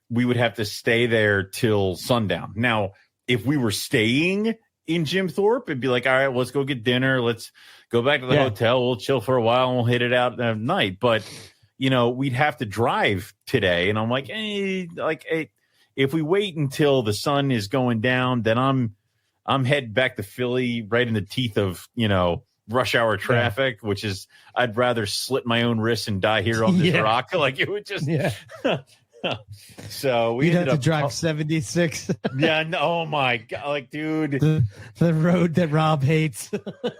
we would have to stay there till sundown. Now, if we were staying in Jim Thorpe, it'd be like, all right, well, let's go get dinner. Let's go back to the hotel. We'll chill for a while and we'll hit it out at night. But, we'd have to drive today. And I'm like, if we wait until the sun is going down, then I'm heading back to Philly right in the teeth of, rush hour traffic, which is I'd rather slit my own wrists and die here on this rock. Like, it would just So we had to drive 76. Oh my god, like, dude, the road that Rob hates.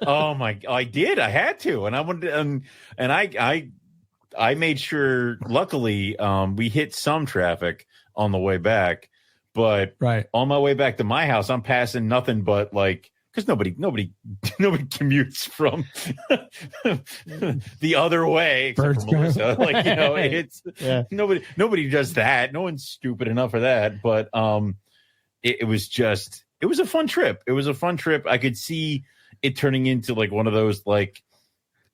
Oh my, I did. I had to, and I wanted, and I made sure. Luckily, we hit some traffic on the way back, but on my way back to my house, I'm passing nothing but like. Because nobody commutes from the other way except for Melissa. Like, it's nobody does that. No one's stupid enough for that. But it was a fun trip. It was a fun trip. I could see it turning into like one of those like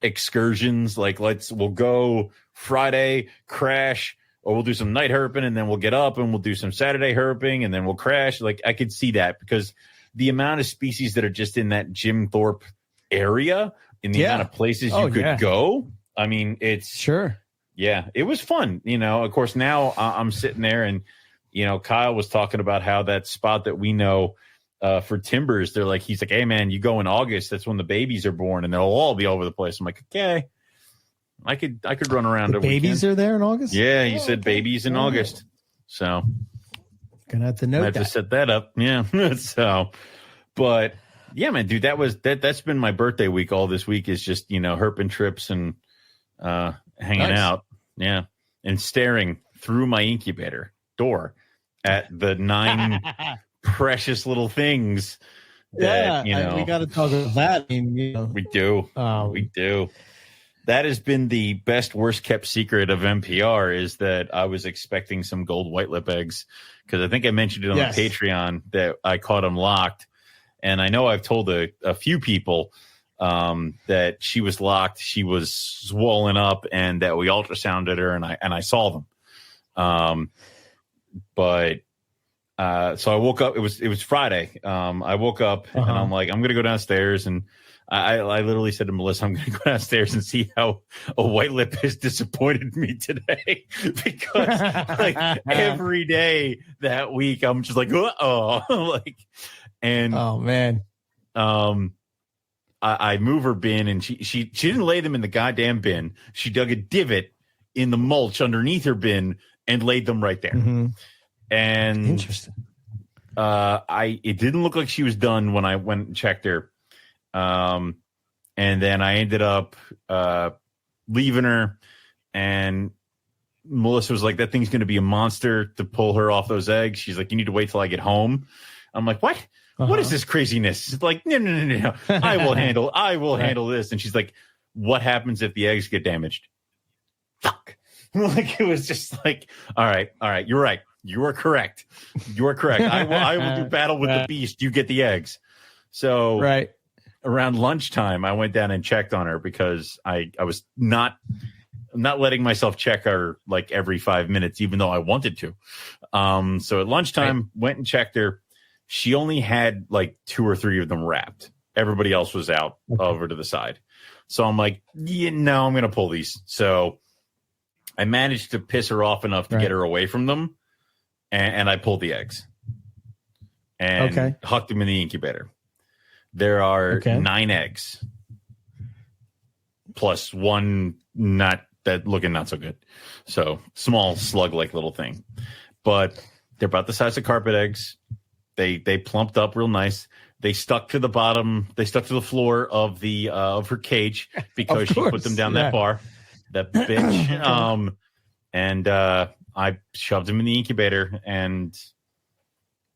excursions. Like, we'll go Friday, crash, or we'll do some night herping, and then we'll get up and we'll do some Saturday herping, and then we'll crash. Like, I could see that because the amount of species that are just in that Jim Thorpe area, in the amount of places you could go. I mean, it's it was fun. Of course, now I'm sitting there and, Kyle was talking about how that spot that we know for timbers, he's like, hey man, you go in August. That's when the babies are born and they'll all be all over the place. I'm like, okay, I could run around. The babies are there in August. Yeah. He said babies in August. So gonna have to note that. To set that up. Yeah. So, but yeah, man, dude, that's been my birthday week. All this week is just, herping trips and hanging out. Yeah. And staring through my incubator door at the 9 precious little things that, we got to talk about that. I mean, we do. We do. That has been the best, worst kept secret of NPR, is that I was expecting some gold white lip eggs, because I think I mentioned it on the Patreon that I caught them locked. And I know I've told a few people that she was locked, she was swollen up, and that we ultrasounded her, and I saw them. So I woke up. It was Friday. I woke up and I'm like, I'm gonna go downstairs, and I literally said to Melissa, I'm going to go downstairs and see how a white lip has disappointed me today. Because like every day that week, I'm just like, oh man. I move her bin, and she didn't lay them in the goddamn bin. She dug a divot in the mulch underneath her bin and laid them right there. Mm-hmm. And interesting. It didn't look like she was done when I went and checked her. And then I ended up leaving her, and Melissa was like, that thing's going to be a monster to pull her off those eggs. She's like, you need to wait till I get home. I'm like, what? What is this craziness? It's like, no. I will handle this. And she's like, what happens if the eggs get damaged? Fuck. Like, it was just like, all right. You're right. You are correct. I will do battle with the beast. You get the eggs. So around lunchtime, I went down and checked on her, because I was not letting myself check her like every 5 minutes, even though I wanted to. So at lunchtime, went and checked her. She only had like 2 or 3 of them wrapped. Everybody else was out over to the side. So I'm like, I'm going to pull these. So I managed to piss her off enough to get her away from them. And I pulled the eggs and hucked them in the incubator. There are 9 eggs, plus 1 not so good. So small slug-like little thing, but they're about the size of carpet eggs. They plumped up real nice. They stuck to the bottom. They stuck to the floor of the of her cage, because she put them down that bar, that bitch. And I shoved him in the incubator, and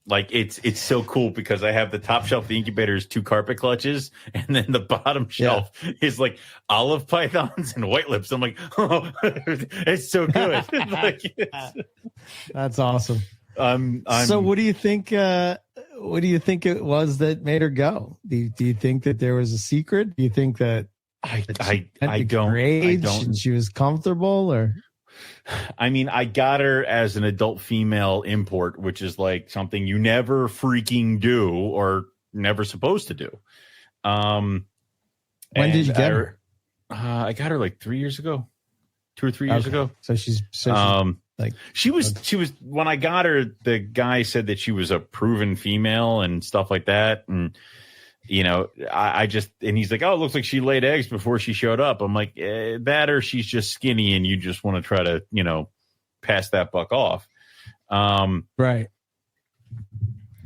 like it's so cool because I have the top shelf of the incubator is 2 carpet clutches, and then the bottom shelf is like olive pythons and white lips. I'm like, oh, it's so good. That's awesome. I'm so what do you think? What do you think it was that made her go? Do you think that there was a secret? Do you think that I don't. She was comfortable, or? I mean, I got her as an adult female import, which is like something you never freaking do or never supposed to do. When did you get her? I got her like 3 years ago, 2 or 3 years ago. So she's like she was when I got her, the guy said that she was a proven female and stuff like that. And, you know, I just, and he's like, oh, it looks like she laid eggs before she showed up. I'm like, that or she's just skinny and you just want to try to, you know, pass that buck off. Right.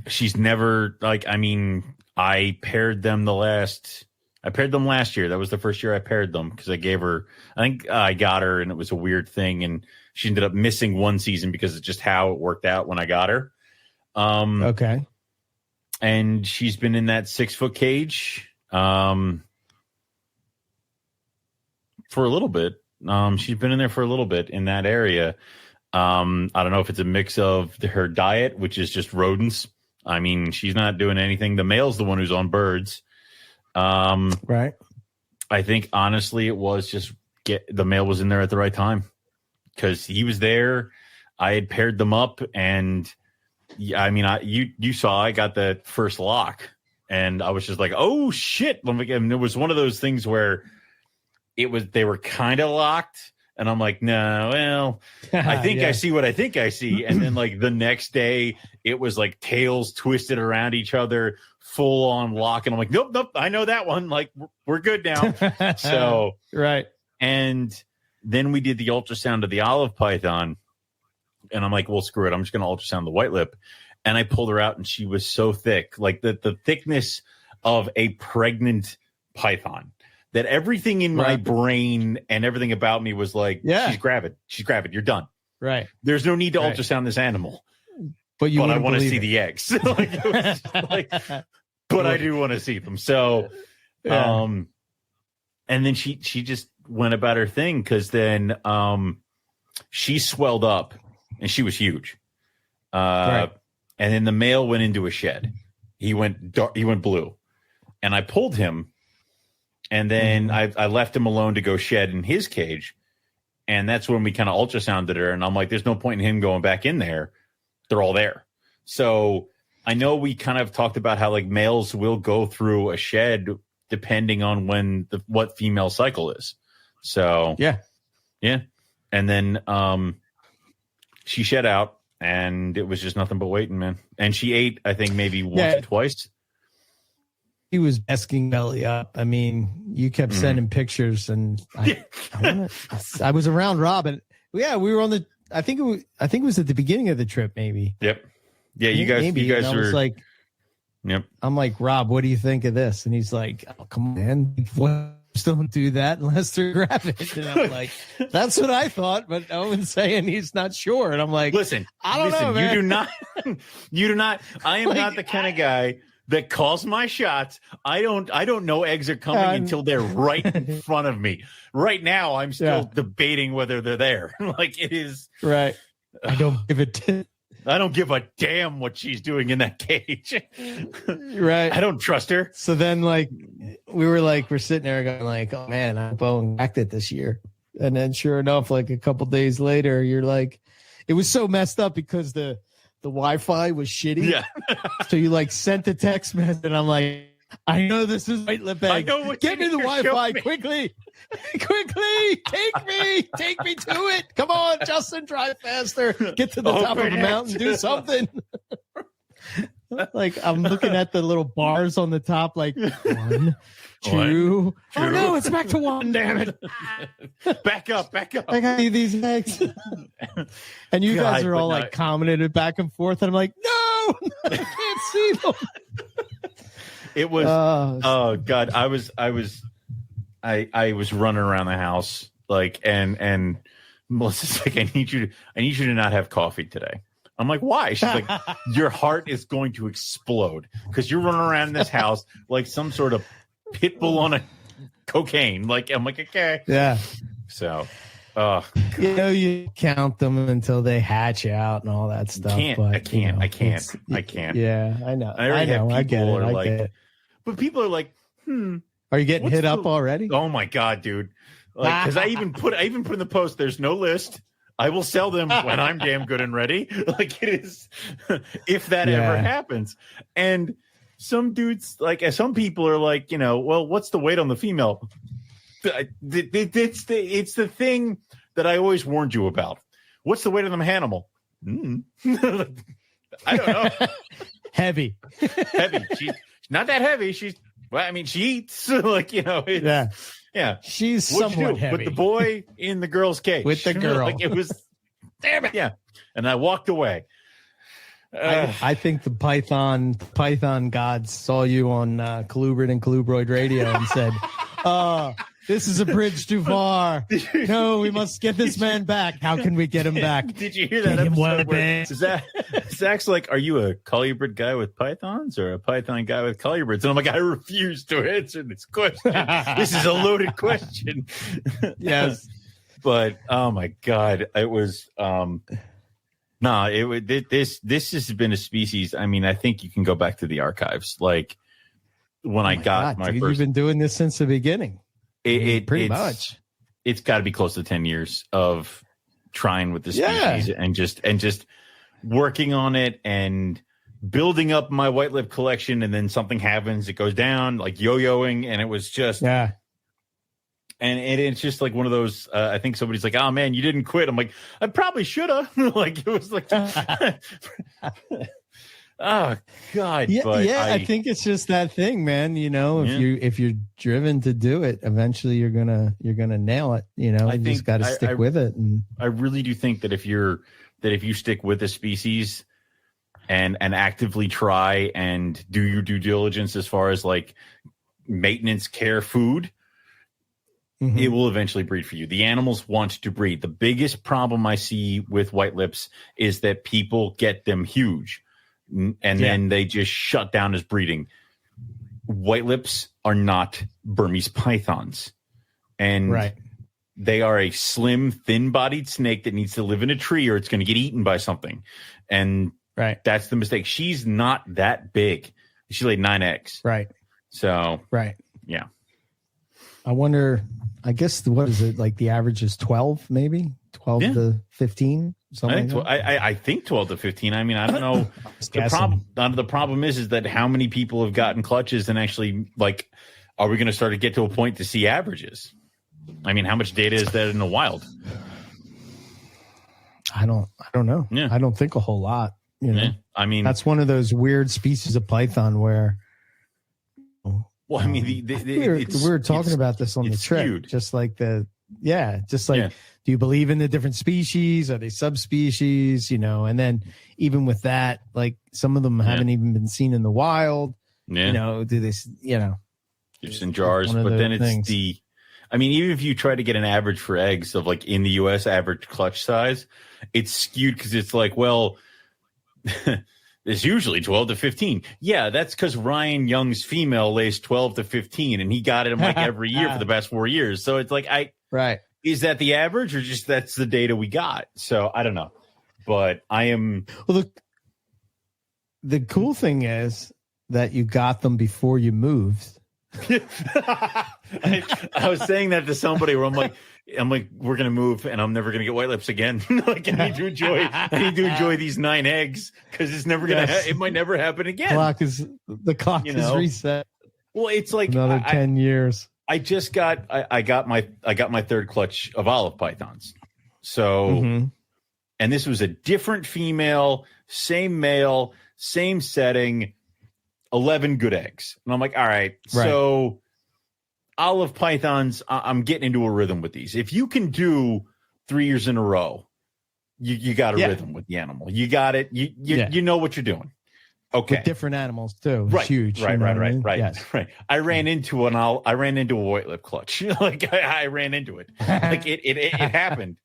She's never like, I mean, I paired them last year. That was the first year I paired them because I think I got her and it was a weird thing. And she ended up missing one season because it's just how it worked out when I got her. Okay. And she's been in that 6-foot cage for a little bit. She's been in there for a little bit in that area. I don't know if it's a mix of her diet, which is just rodents. I mean, she's not doing anything. The male's the one who's on birds. Right. I think, honestly, it was just the male was in there at the right time because he was there. I had paired them up and I mean, you saw I got the first lock and I was just like, oh shit. And it was one of those things where they were kind of locked and I'm like, no, well, I think I see what I think I see. And then like the next day it was like tails twisted around each other, full on lock. And I'm like, nope, I know that one. Like we're good now. So, right. And then we did the ultrasound of the olive python. And I'm like, well, screw it. I'm just going to ultrasound the white lip. And I pulled her out and she was so thick, like the thickness of a pregnant python, that everything in my brain and everything about me was like, she's gravid. You're done. Right. There's no need to ultrasound this animal. But I want to see the eggs. But I do want to see them. So, and then she just went about her thing. Cause then, she swelled up and she was huge. Right. And then the male went into a shed. He went blue and I pulled him and then I left him alone to go shed in his cage. And that's when we kind of ultrasounded her. And I'm like, there's no point in him going back in there. They're all there. So I know we kind of talked about how like males will go through a shed depending on what female cycle is. So yeah. And then she shed out and it was just nothing but waiting, man. And she ate, I think maybe once or twice. He was basking belly up. I mean, you kept sending pictures and I was around Robin. Yeah, we were on the, I think it was at the beginning of the trip, maybe. Yep. Yeah, you guys were like, yep. I'm like, Rob, what do you think of this? And he's like, oh, come on, man. Don't do that unless they're gravid. And I'm like, that's what I thought. But Owen's saying he's not sure. And I'm like, listen, I don't know, man. You do not. I am not the kind of guy that calls my shots. I don't know eggs are coming until they're right in front of me. Right now, I'm still debating whether they're there. Like it is. Right. I don't give a damn what she's doing in that cage. Right. I don't trust her. So then like we're sitting there going like, oh man, I hope Owen backed it this year. And then sure enough, like a couple days later, you're like, it was so messed up because the Wi-Fi was shitty. Yeah. So you like sent a text message and I'm like, I know this is white lip egg. Get me the Wi-Fi quickly. Quickly. Take me to it. Come on, Justin, drive faster. Get to the top of the mountain. Do something. Like I'm looking at the little bars on the top, like 1, 2. Oh no, it's back to 1. Damn it! Back up! I got these eggs, and you guys are all like commented back and forth, and I'm like, no, I can't see them. It was oh god, I was running around the house like and Melissa's like, I need you to not have coffee today. I'm like, why? She's like, your heart is going to explode because you're running around in this house like some sort of pit bull on a cocaine. Like, I'm like, okay. Yeah. So, you count them until they hatch out and all that stuff. I can't. Yeah, I know. I get it. But people are like, Are you getting hit up already? Oh my God, dude. Like, because I even put in the post, there's no list. I will sell them when I'm damn good and ready. Like it is, if that ever happens. And some dudes, like some people are like, well, what's the weight on the female? It's the thing that I always warned you about. What's the weight of the animal? I don't know. Heavy. She's not that heavy. She eats like, yeah. She's somewhat heavy. Put the boy in the girl's cage. With the girl. Like it was, damn it. Yeah. And I walked away. I think the Python gods saw you on Colubrid and Colubroid Radio and said, this is a bridge too far. No, we must get this man back. How can we get him back? Did you hear that episode where Zach's like, are you a colubrid guy with pythons or a python guy with colubrids? And I'm like, I refuse to answer this question. This is a loaded question. Yes. But, oh my God, it was, this has been a species. I mean, I think you can go back to the archives. Like when I got my first. You've been doing this since the beginning. Pretty much. It's got to be close to 10 years of trying with the species and just working on it and building up my white lip collection. And then something happens, it goes down, like yo-yoing. And it was just, and it's just like one of those, I think somebody's like, oh man, you didn't quit. I'm like, I probably should have. Like it was like, oh God. Yeah, but I think it's just that thing, man. If you're driven to do it, eventually you're gonna nail it. You just got to stick with it. And I really do think that if you stick with a species and actively try and do your due diligence as far as like maintenance, care, food, it will eventually breed for you. The animals want to breed. The biggest problem I see with white lips is that people get them huge. And then they just shut down as breeding. White lips are not Burmese pythons. And they are a slim, thin-bodied snake that needs to live in a tree or it's going to get eaten by something. And that's the mistake. She's not that big. She laid 9 eggs. Right. So, yeah. I wonder, I guess, what is it? Like the average is 12, maybe? 12 to 15? I think 12 to 15. I mean, I don't know. The problem is that how many people have gotten clutches and actually, like, are we going to start to get to a point to see averages? I mean, how much data is there in the wild? I don't know. Yeah. I don't think a whole lot. I mean, that's one of those weird species of python where. Well, I mean, we were talking about this on the trip, skewed. Do you believe in the different species? Are they subspecies? And then even with that, like some of them haven't even been seen in the wild. Do this, just in jars, but then it's things. Even if you try to get an average for eggs of like in the US average clutch size, it's skewed because it's like, well, there's usually 12 to 15. Yeah, that's because Ryan Young's female lays 12 to 15 and he got it like every year for the past 4 years. So it's like, is that the average or just that's the data we got? So I don't know, but I am. Well, the cool thing is that you got them before you moved. I was saying that to somebody where I'm like, we're gonna move, and I'm never gonna get white lips again. Like I need to enjoy these 9 eggs because it's never gonna. It might never happen again. The clock is reset. Well, it's like another 10 years. I just got. I got my third clutch of olive pythons. So, and this was a different female, same male, same setting. 11 good eggs. And I'm like, all right. So olive pythons, I'm getting into a rhythm with these. If you can do 3 years in a row, you got a rhythm with the animal. You got it. You know what you're doing. Okay. With different animals too. Right. Huge. Right. Yes. Right. I ran into a white lip clutch. Like I ran into it. Like it happened.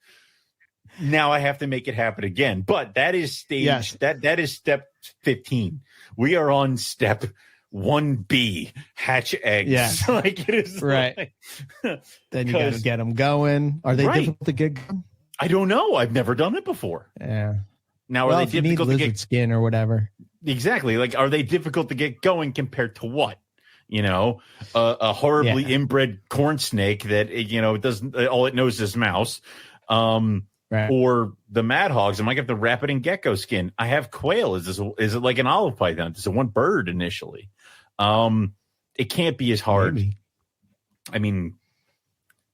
now I have to make it happen again. But that is stage that is step 15. We are on step 1B, hatch eggs. Yes. Like it is right. Then you got to get them going. Are they difficult to get going? I don't know. I've never done it before. Yeah. Now, are they difficult to get skin or whatever? Exactly. Like, are they difficult to get going compared to what? You know, a horribly inbred corn snake that, you know, doesn't, all it knows is mouse. Or the mad hogs. Am I going to have to wrap it in gecko skin? I have quail. Is it like an olive python? Is it one bird initially? It can't be as hard. Maybe. I mean,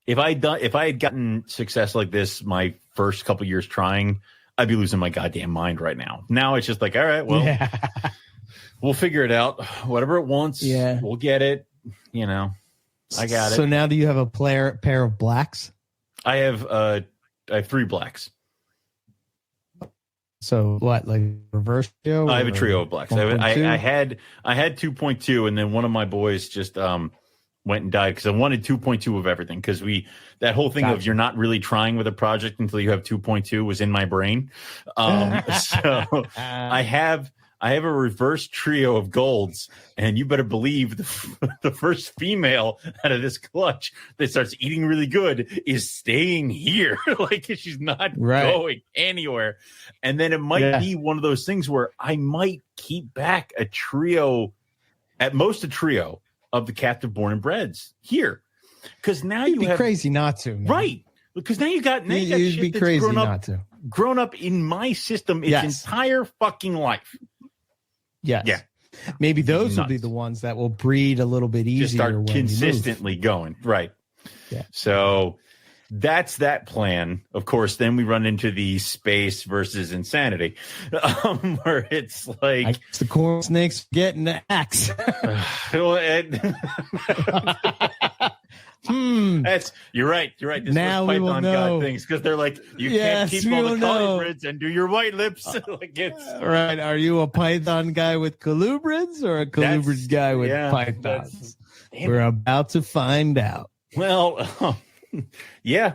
if I had gotten success like this my first couple years trying, I'd be losing my goddamn mind right now. Now it's just like, all right, well, we'll figure it out. Whatever it wants, we'll get it. You know, I got it. So now do you have a pair of blacks? I have 3 blacks. So what, like reverse trio? I have a trio of blacks. I had 2.2, and then one of my boys just went and died because I wanted 2.2 of everything, because that whole thing of you're not really trying with a project until you have 2.2 was in my brain. So I have a reverse trio of golds, and you better believe the first female out of this clutch that starts eating really good is staying here. Like, she's not going anywhere. And then it might be one of those things where I might keep back a trio, at most a trio, of the captive born and breds here, because now you'd be crazy not to, man. Right? Because now you got you'd be crazy not to. Grown up in my system its entire fucking life. Yes. Yeah. Maybe those will be the ones that will breed a little bit easier. Just start consistently going. Right. Yeah. So that's that plan. Of course, then we run into the space versus insanity, where it's like the corn snakes getting the axe. You're right. This now was Python we will know. God things, because they're like, you can't keep all the colubrids and do your white lips. Like, it's right. Are you a Python guy with colubrids or a colubrid guy with pythons? We're about to find out. Well, yeah.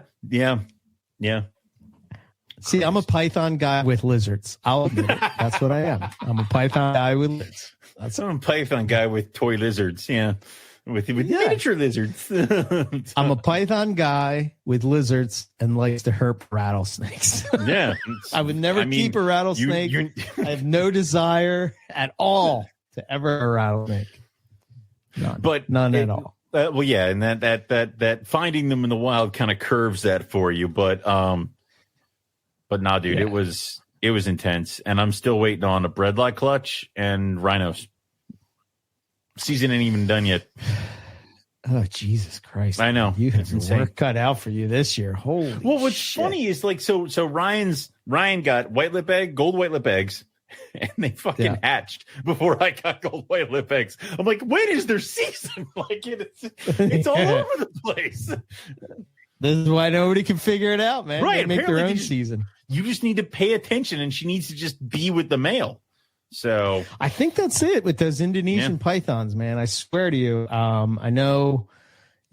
See, I'm a python guy with lizards. I'll admit it. That's what I am. I'm a python guy with lizards. I'm a python guy with toy lizards. Yeah. With miniature lizards. I'm a python guy with lizards and likes to herp rattlesnakes. Yeah. I would never keep a rattlesnake. I have no desire at all to ever a rattlesnake. None at all. Well, yeah, and that finding them in the wild kind of curves that for you, but nah, dude, it was intense, and I'm still waiting on a breadlock clutch and rhinos. Season ain't even done yet. Oh, Jesus Christ! I know, you have some work cut out for you this year. Holy well, what's funny is like so Ryan got gold white lip eggs. And they fucking hatched before I got gold white lip eggs. I'm like, when is their season? Like it's all over the place. This is why nobody can figure it out, man. Right, make their own season. You just need to pay attention, and she needs to just be with the male. So I think that's it with those Indonesian pythons, man. I swear to you. I know.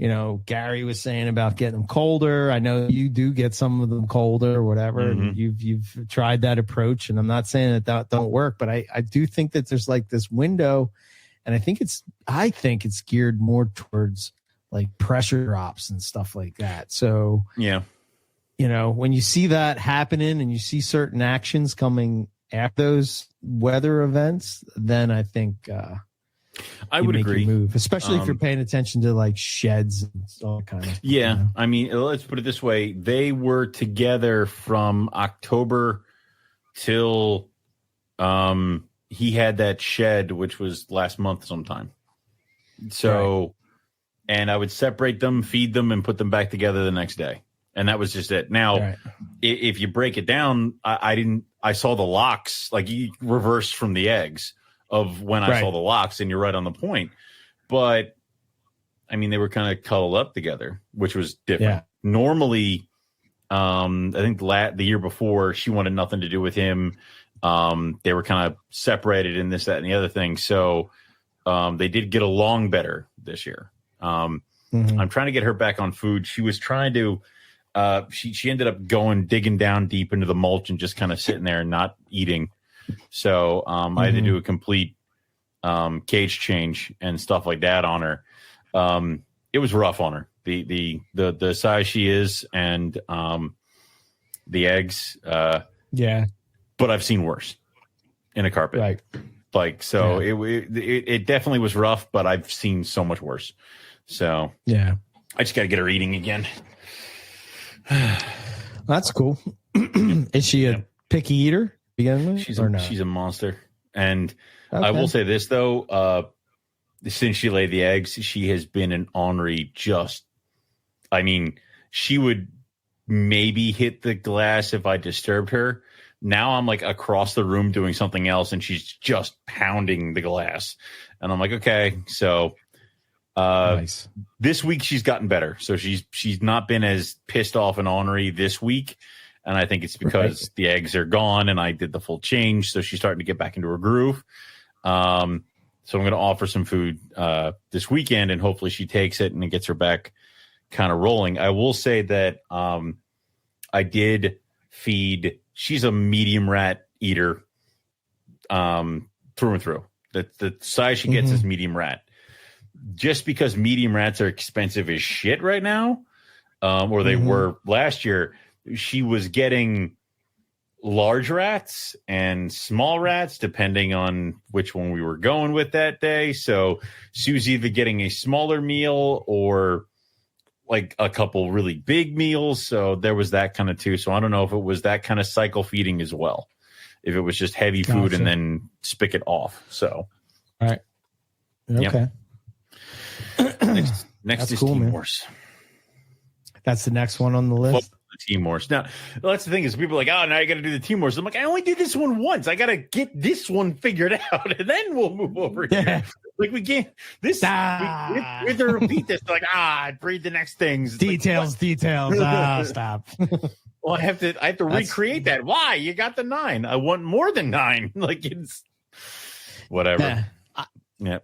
You know, Gary was saying about getting them colder. I know you do get some of them colder or whatever. Mm-hmm. And you've tried that approach, and I'm not saying that don't work, but I do think that there's like this window, and I think it's geared more towards like pressure drops and stuff like that. So yeah, you know, when you see that happening and you see certain actions coming after those weather events, then I think I would agree. Move, especially if you're paying attention to like sheds and all kind of. Yeah, you know? I mean, let's put it this way: they were together from October till he had that shed, which was last month sometime. So, and I would separate them, feed them, and put them back together the next day, and that was just it. Now, if you break it down, I saw the locks, like you reversed from the eggs of when I saw the locks, and you're right on the point. But I mean, they were kind of cuddled up together, which was different. Yeah. Normally, I think the year before, she wanted nothing to do with him. They were kind of separated in this, that, and the other thing. So they did get along better this year. I'm trying to get her back on food. She was trying to, she ended up digging down deep into the mulch and just kind of sitting there and not eating. So I had to do a complete cage change and stuff like that on her. It was rough on her. The size she is and the eggs. But I've seen worse in a carpet. Right. Like, so it definitely was rough, but I've seen so much worse. So yeah, I just got to get her eating again. That's cool. Is she a picky eater? She's a monster. And I will say this though, since she laid the eggs, she has been an ornery. She would maybe hit the glass if I disturbed her. Now I'm like across the room doing something else, and she's just pounding the glass. And I'm like, okay, so nice. This week she's gotten better. So she's not been as pissed off and ornery this week. And I think it's because the eggs are gone and I did the full change. So she's starting to get back into her groove. So I'm going to offer some food this weekend, and hopefully she takes it and it gets her back kind of rolling. I will say that I did feed. She's a medium rat eater through and through. The size she gets is medium rat. Just because medium rats are expensive as shit right now, or they were last year, she was getting large rats and small rats depending on which one we were going with that day. So she was either getting a smaller meal or like a couple really big meals. So there was that kind of too. So I don't know if it was that kind of cycle feeding as well, if it was just heavy food and then spigot off. So all right, okay. Next is cool, Team Wars. That's the next one on the list. Team Wars. Now, that's the thing is people are like, oh, now you got to do the Team Wars. I'm like, I only did this one once. I got to get this one figured out, and then we'll move over here. Like we can't. We have to repeat this. Like, read the next things. Details. Stop. Well, I have to recreate that. Why? You got the 9. I want more than 9. Like it's whatever. Yeah,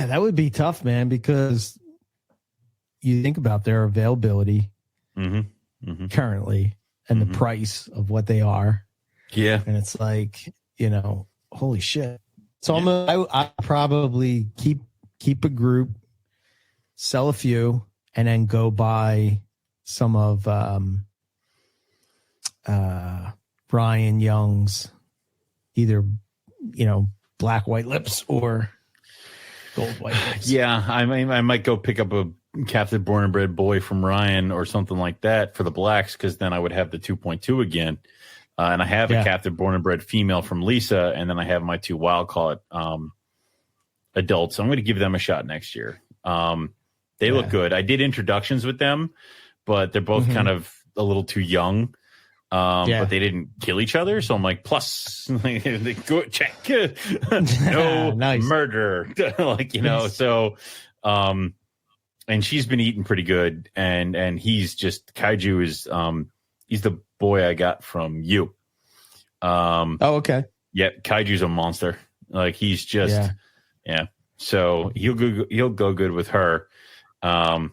that would be tough, man, because you think about their availability currently and the price of what they are. Yeah. And it's like, holy shit. So I probably keep a group, sell a few, and then go buy some of Brian Young's either, black white lips or gold white lips. Yeah, I might go pick up a captive born and bred boy from Ryan or something like that for the blacks, because then I would have the 2.2 again. And I have a captive born and bred female from Lisa, and then I have my 2 wild caught adults. So I'm going to give them a shot next year. They look good. I did introductions with them, but they're both kind of a little too young. But they didn't kill each other, so I'm like, plus good check. No murder. So and she's been eating pretty good, and he's just Kaiju is he's the boy I got from you. Okay. Yeah, Kaiju's a monster. Like he's just so he'll go good with her. And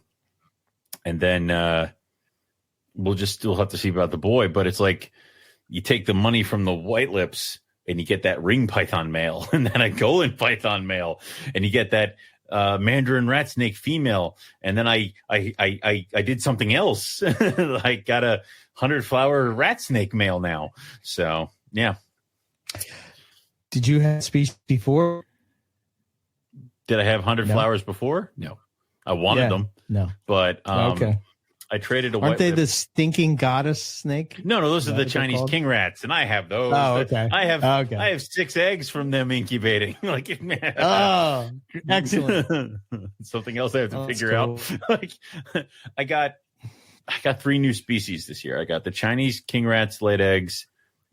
then we'll just still have to see about the boy, but it's like you take the money from the white lips and you get that ring python male and then a golden python male, and you get that Mandarin rat snake female. And then I did something else. I got a 100 flower rat snake male now. So yeah. Did you have species before? Did I have 100 flowers before? No, I wanted them. No, but I traded a Aren't they the stinking goddess snake? No, those are the Chinese king rats, and I have those. Oh, okay. I have 6 eggs from them incubating. Like, excellent. Something else I have to figure out. Like, I got 3 new species this year. I got the Chinese king rats laid eggs,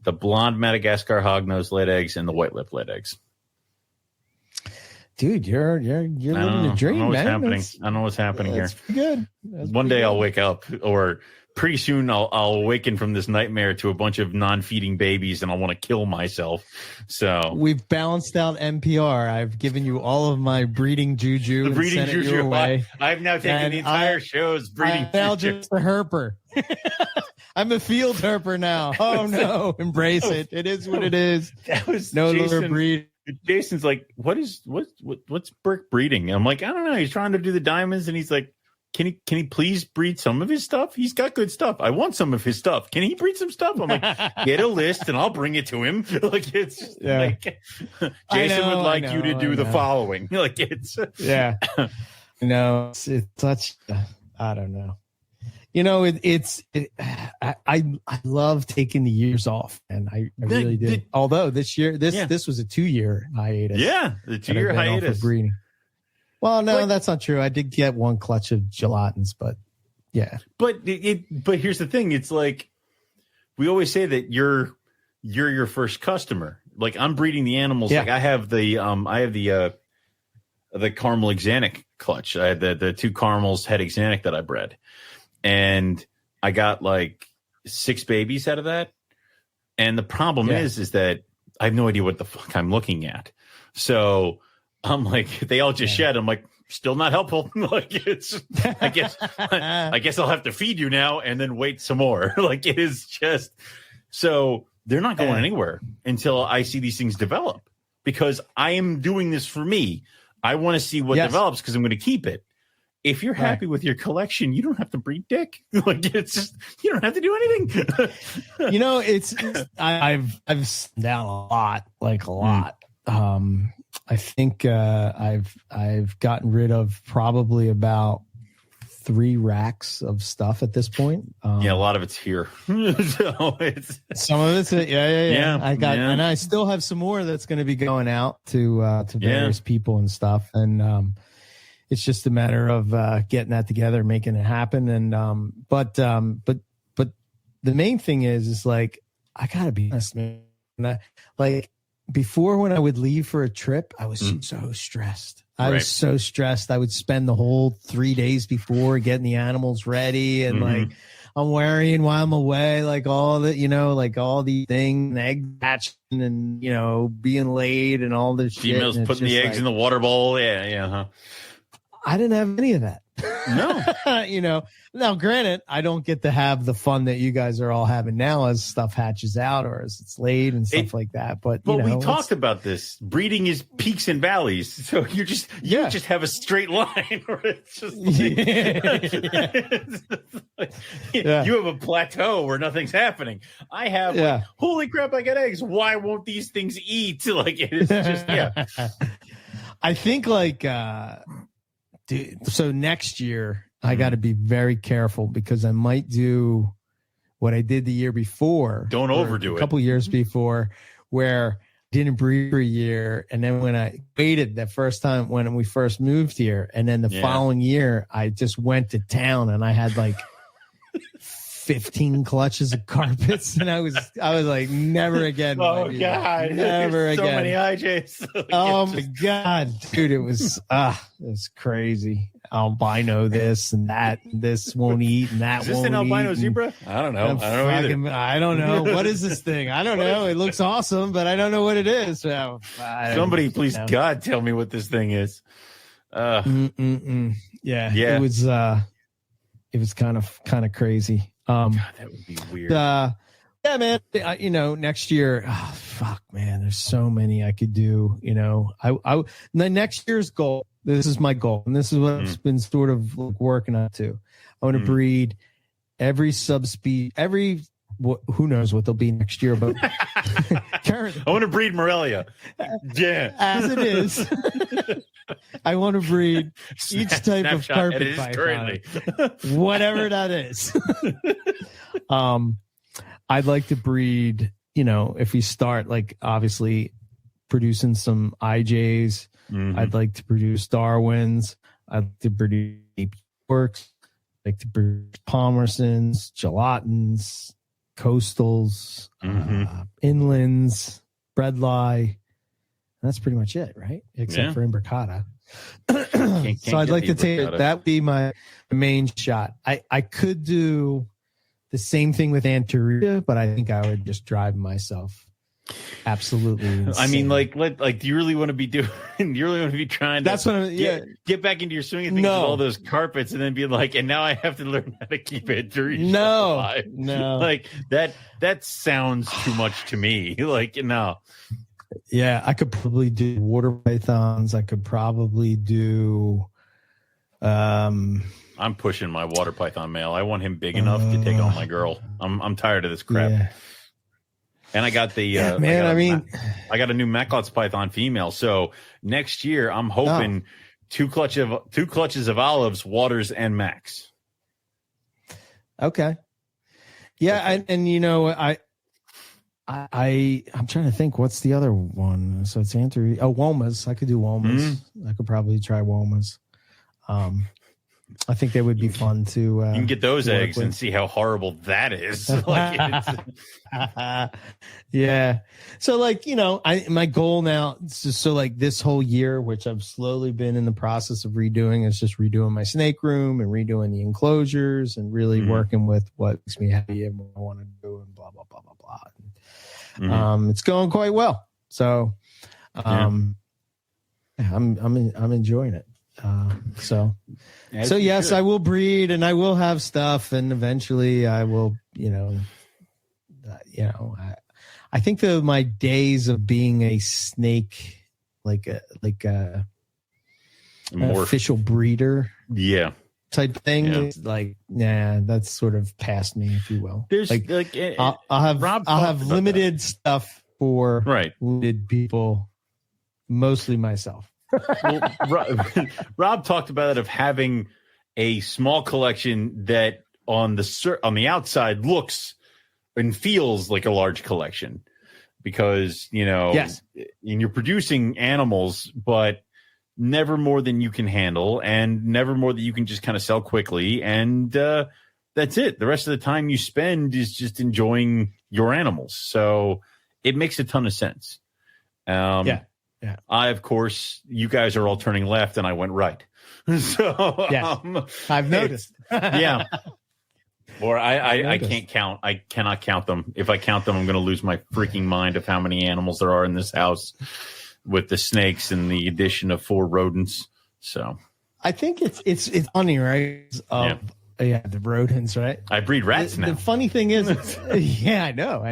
the blonde Madagascar hognose laid eggs, and the white lip laid eggs. Dude, you're living the dream, man. I don't know what's happening here. Good. One day I'll wake up, or pretty soon I'll awaken from this nightmare to a bunch of non-feeding babies, and I'll want to kill myself. So we've balanced out NPR. I've given you all of my breeding juju. The breeding juju away. I've now taken the entire show's breeding juju. Now just the herper. I'm a field herper now. Oh no, embrace it. It is what it is. That was no Jason, longer breed. Jason's like, what's Burke breeding? And I'm like, I don't know. He's trying to do the diamonds, and he's like, Can he please breed some of his stuff? He's got good stuff. I want some of his stuff. Can he breed some stuff? I'm like, get a list and I'll bring it to him. Like it's like Jason would like you to do the following. Like it's it's such I don't know. I love taking the years off, and I really did. Although this year this was a 2-year hiatus. Yeah, the 2-year hiatus for breeding. Well, no, that's not true. I did get one clutch of gelatins, but yeah. But here's the thing. It's like we always say that you're your first customer. Like I'm breeding the animals. Like I have the caramel axanthic clutch. I had the 2 caramels head axanthic that I bred, and I got like 6 babies out of that. And the problem is that I have no idea what the fuck I'm looking at. So I'm like, they all just shed. I'm like, still not helpful. Like it's, I guess I'll have to feed you now and then wait some more. Like it is just, so they're not going anywhere until I see these things develop, because I am doing this for me. I want to see what develops because I'm going to keep it. If you're happy with your collection, you don't have to breed dick. Like it's just, you don't have to do anything. I've down a lot. I think I've gotten rid of probably about 3 racks of stuff at this point. A lot of it's here. So some of it's and I still have some more that's going to be going out to various people and stuff. And it's just a matter of getting that together, making it happen. And but the main thing is like I gotta be honest, man. Before, when I would leave for a trip, I was so stressed. I was so stressed. I would spend the whole 3 days before getting the animals ready, and like I'm worrying while I'm away, like all the, all the things, egg hatching, and being laid, and all this females shit. Putting the eggs in the water bowl. I didn't have any of that. No. Now granted, I don't get to have the fun that you guys are all having now as stuff hatches out or as it's laid and stuff like that. But we talked about this. Breeding is peaks and valleys. So you just have a straight line where it's just you have a plateau where nothing's happening. I have like, holy crap, I got eggs. Why won't these things eat? Like it is just I think so next year I got to be very careful, because I might do what I did the year before. Don't overdo it. A couple years before, where I didn't breed for a year, and then when I waited the first time when we first moved here, and then the following year I just went to town and I had like 15 clutches of carpets, and I was like, never again. Oh God, never again. So many IJs. Oh my God, dude, it was crazy. Albino this and that, and this won't eat and that won't eat. Is this an albino zebra? I don't know. I don't know. What is this thing? I don't know. It looks awesome, but I don't know what it is. So, somebody, please, God, tell me what this thing is. Yeah. It was kind of crazy. God, that would be weird. Yeah, man. Next year, fuck, man. There's so many I could do. The next year's goal. This is my goal, and this is what I've been sort of working on too. I want to breed every subspecies, who knows what they'll be next year, but currently, I want to breed Morelia. Yeah, as it is. I want to breed each type of carpet python, whatever that is. I'd like to breed, if we start obviously producing some IJs. I'd like to produce Darwins. I'd like to produce Yorks. I'd like to produce Palmersons, Gelatins, Coastals, Inlands, Bredli. That's pretty much it, right? Except for Imbricata. So I'd like to take it. That'd be my main shot. I could do The same thing with Antarctica, but I think I would just drive myself absolutely insane. I mean, like, do you really want to be doing? Do you really want to be trying to get back into your swinging things with all those carpets, and then be like, and now I have to learn how to keep Antarctica alive? No, like that sounds too much to me. Like, no. Yeah, I could probably do water pythons. I could probably do. I'm pushing my water python male. I want him big enough to take on my girl. I'm tired of this crap. Yeah. And I got the I got a new Macklot's python female. So next year I'm hoping two clutches of olives, waters, and Max. Okay. Yeah, and you know I'm trying to think what's the other one. So it's Womas. I could do Womas. Mm-hmm. I could probably try Womas. I think they would be fun to. You can get those eggs and see how horrible that is. Yeah. So, like, you know, my goal now is just so like this whole year, which I've slowly been in the process of redoing, is just redoing my snake room and redoing the enclosures and really working with what makes me happy and what I want to do and blah blah blah blah blah. It's going quite well. So, I'm enjoying it. So yes, should. I will breed and I will have stuff, and eventually I will, I think that my days of being a snake, like a an official breeder, type thing, is like, that's sort of past me, if you will. There's I'll have limited stuff for limited people, mostly myself. Well, Rob talked about it, of having a small collection that on the outside looks and feels like a large collection, because and you're producing animals, but never more than you can handle, and never more that you can just kind of sell quickly, and that's it. The rest of the time you spend is just enjoying your animals, so it makes a ton of sense. Yeah. I, of course, you guys are all turning left, and I went right. So I've noticed. Yeah. Or I can't count. I cannot count them. If I count them, I'm going to lose my freaking mind of how many animals there are in this house, with the snakes and the addition of 4 rodents. So I think it's funny, right? The rodents, right? I breed rats now. The funny thing is, I know.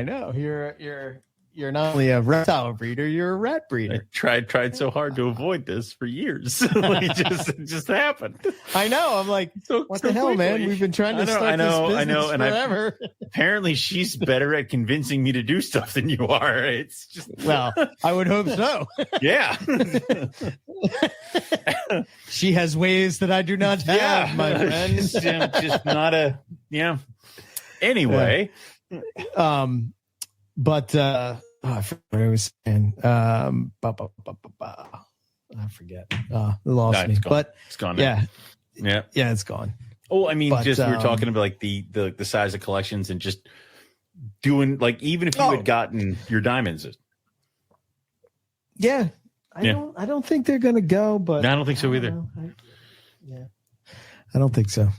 You're not only a reptile breeder, you're a rat breeder. I tried so hard to avoid this for years. It just happened. I know. I'm like, what the hell, man? We've been trying to start this business forever. Apparently, she's better at convincing me to do stuff than you are. It's just I would hope so. Yeah. She has ways that I do not have, my friend. Just not a Anyway. But I forgot what I was saying. I forget. It lost me. But it's gone. Yeah, it's gone. Oh, I mean, we were talking about like the size of collections, and just doing, like, even if you had gotten your diamonds. Yeah, I don't think they're gonna go, but I don't think so either. I don't think so.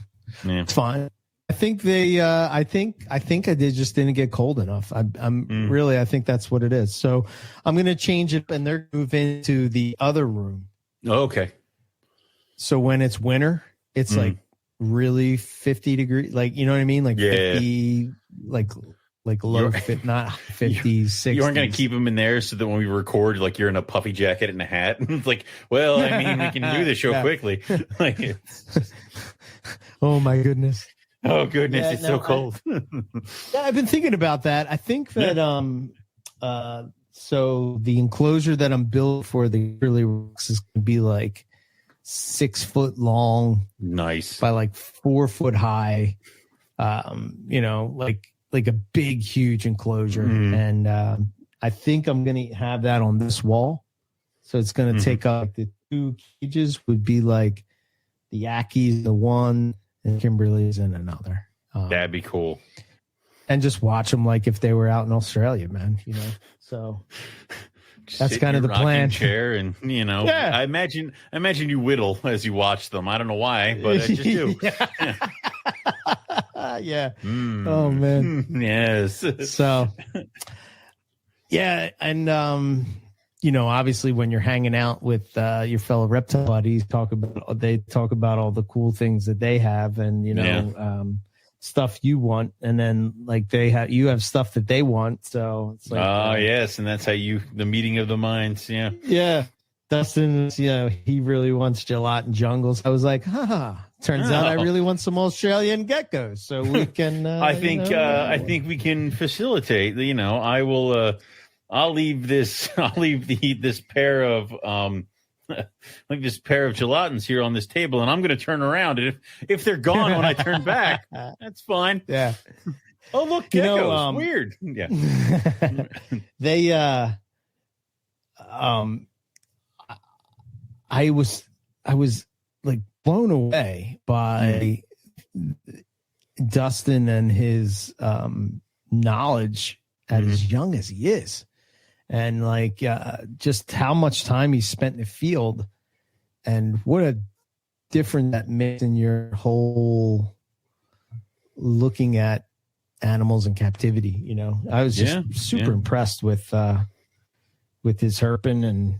Yeah. It's fine. I think I think they just didn't get cold enough. Really, I think that's what it is. So I'm going to change it, and they're moving into the other room. Oh, okay. So when it's winter, it's like really 50 degrees, like, you know what I mean? Like 50, like low fit, not 50, 60. You aren't going to keep them in there so that when we record, like, you're in a puffy jacket and a hat. It's like, well, I mean, we can do the show quickly. Like, oh my goodness. Oh goodness, it's so cold. I've been thinking about that. I think that so the enclosure that I'm built for the early rocks is going to be like 6 foot long, nice, by like 4 foot high. Like a big, huge enclosure, and I think I'm going to have that on this wall. So it's going to take up the 2 cages would be like the Ackies, the one. And Kimberly's in another. That'd be cool. And just watch them like if they were out in Australia, man. So that's kind of the plan. Chair, and I imagine you whittle as you watch them. I don't know why, but I just do. Yeah. Oh man. Yes. So yeah, and obviously when you're hanging out with your fellow reptile buddies, they talk about all the cool things that they have, and stuff you want, and then like you have stuff that they want. So it's like, yes, and that's how the meeting of the minds. Yeah. Yeah. Dustin, he really wants gelatin jungles. I was like, turns out I really want some Australian geckos, so we can. I think we can facilitate. I will. I'll leave this. I'll leave this pair of like this pair of gelatins here on this table, and I'm going to turn around. And if they're gone when I turn back, that's fine. Yeah. Oh look, geckos. Weird. Yeah. They I was like blown away by Dustin and his knowledge at as young as he is, and like just how much time he spent in the field, and what a difference that makes in your whole looking at animals in captivity. I was just super impressed with his herping, and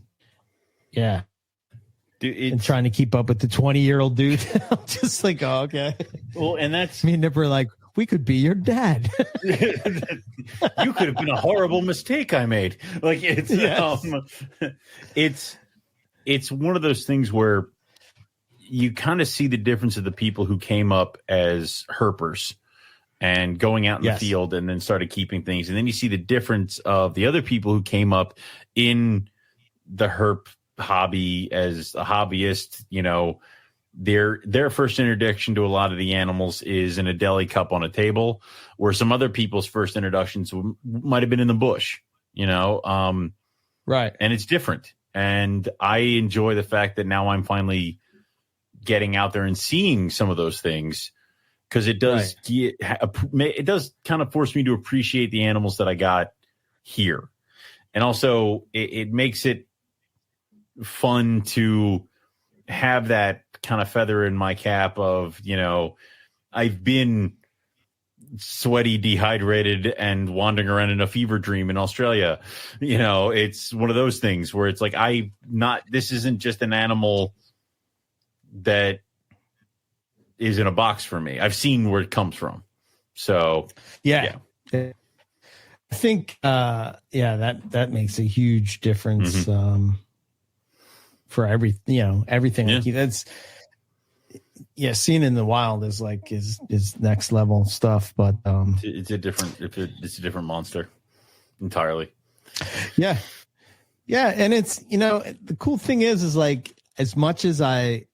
dude, and trying to keep up with the 20-year-old dude. I'm just like, oh, okay. Well, and that's me and Nipper like, we could be your dad. You could have been a horrible mistake I made. Like it's one of those things where you kind of see the difference of the people who came up as herpers and going out in the field and then started keeping things. And then you see the difference of the other people who came up in the herp hobby as a hobbyist. Their first introduction to a lot of the animals is in a deli cup on a table, where some other people's first introductions might have been in the bush, right. And it's different. And I enjoy the fact that now I'm finally getting out there and seeing some of those things, because it does it does kind of force me to appreciate the animals that I got here. And also it makes it fun to have that kind of feather in my cap of, I've been sweaty, dehydrated, and wandering around in a fever dream in Australia. It's one of those things where it's like, this isn't just an animal that is in a box for me. I've seen where it comes from. So yeah. I think that makes a huge difference for everything. Yeah. Like that's seeing in the wild is like is next level stuff, but it's a different monster entirely. Yeah, and it's the cool thing is like, as much as I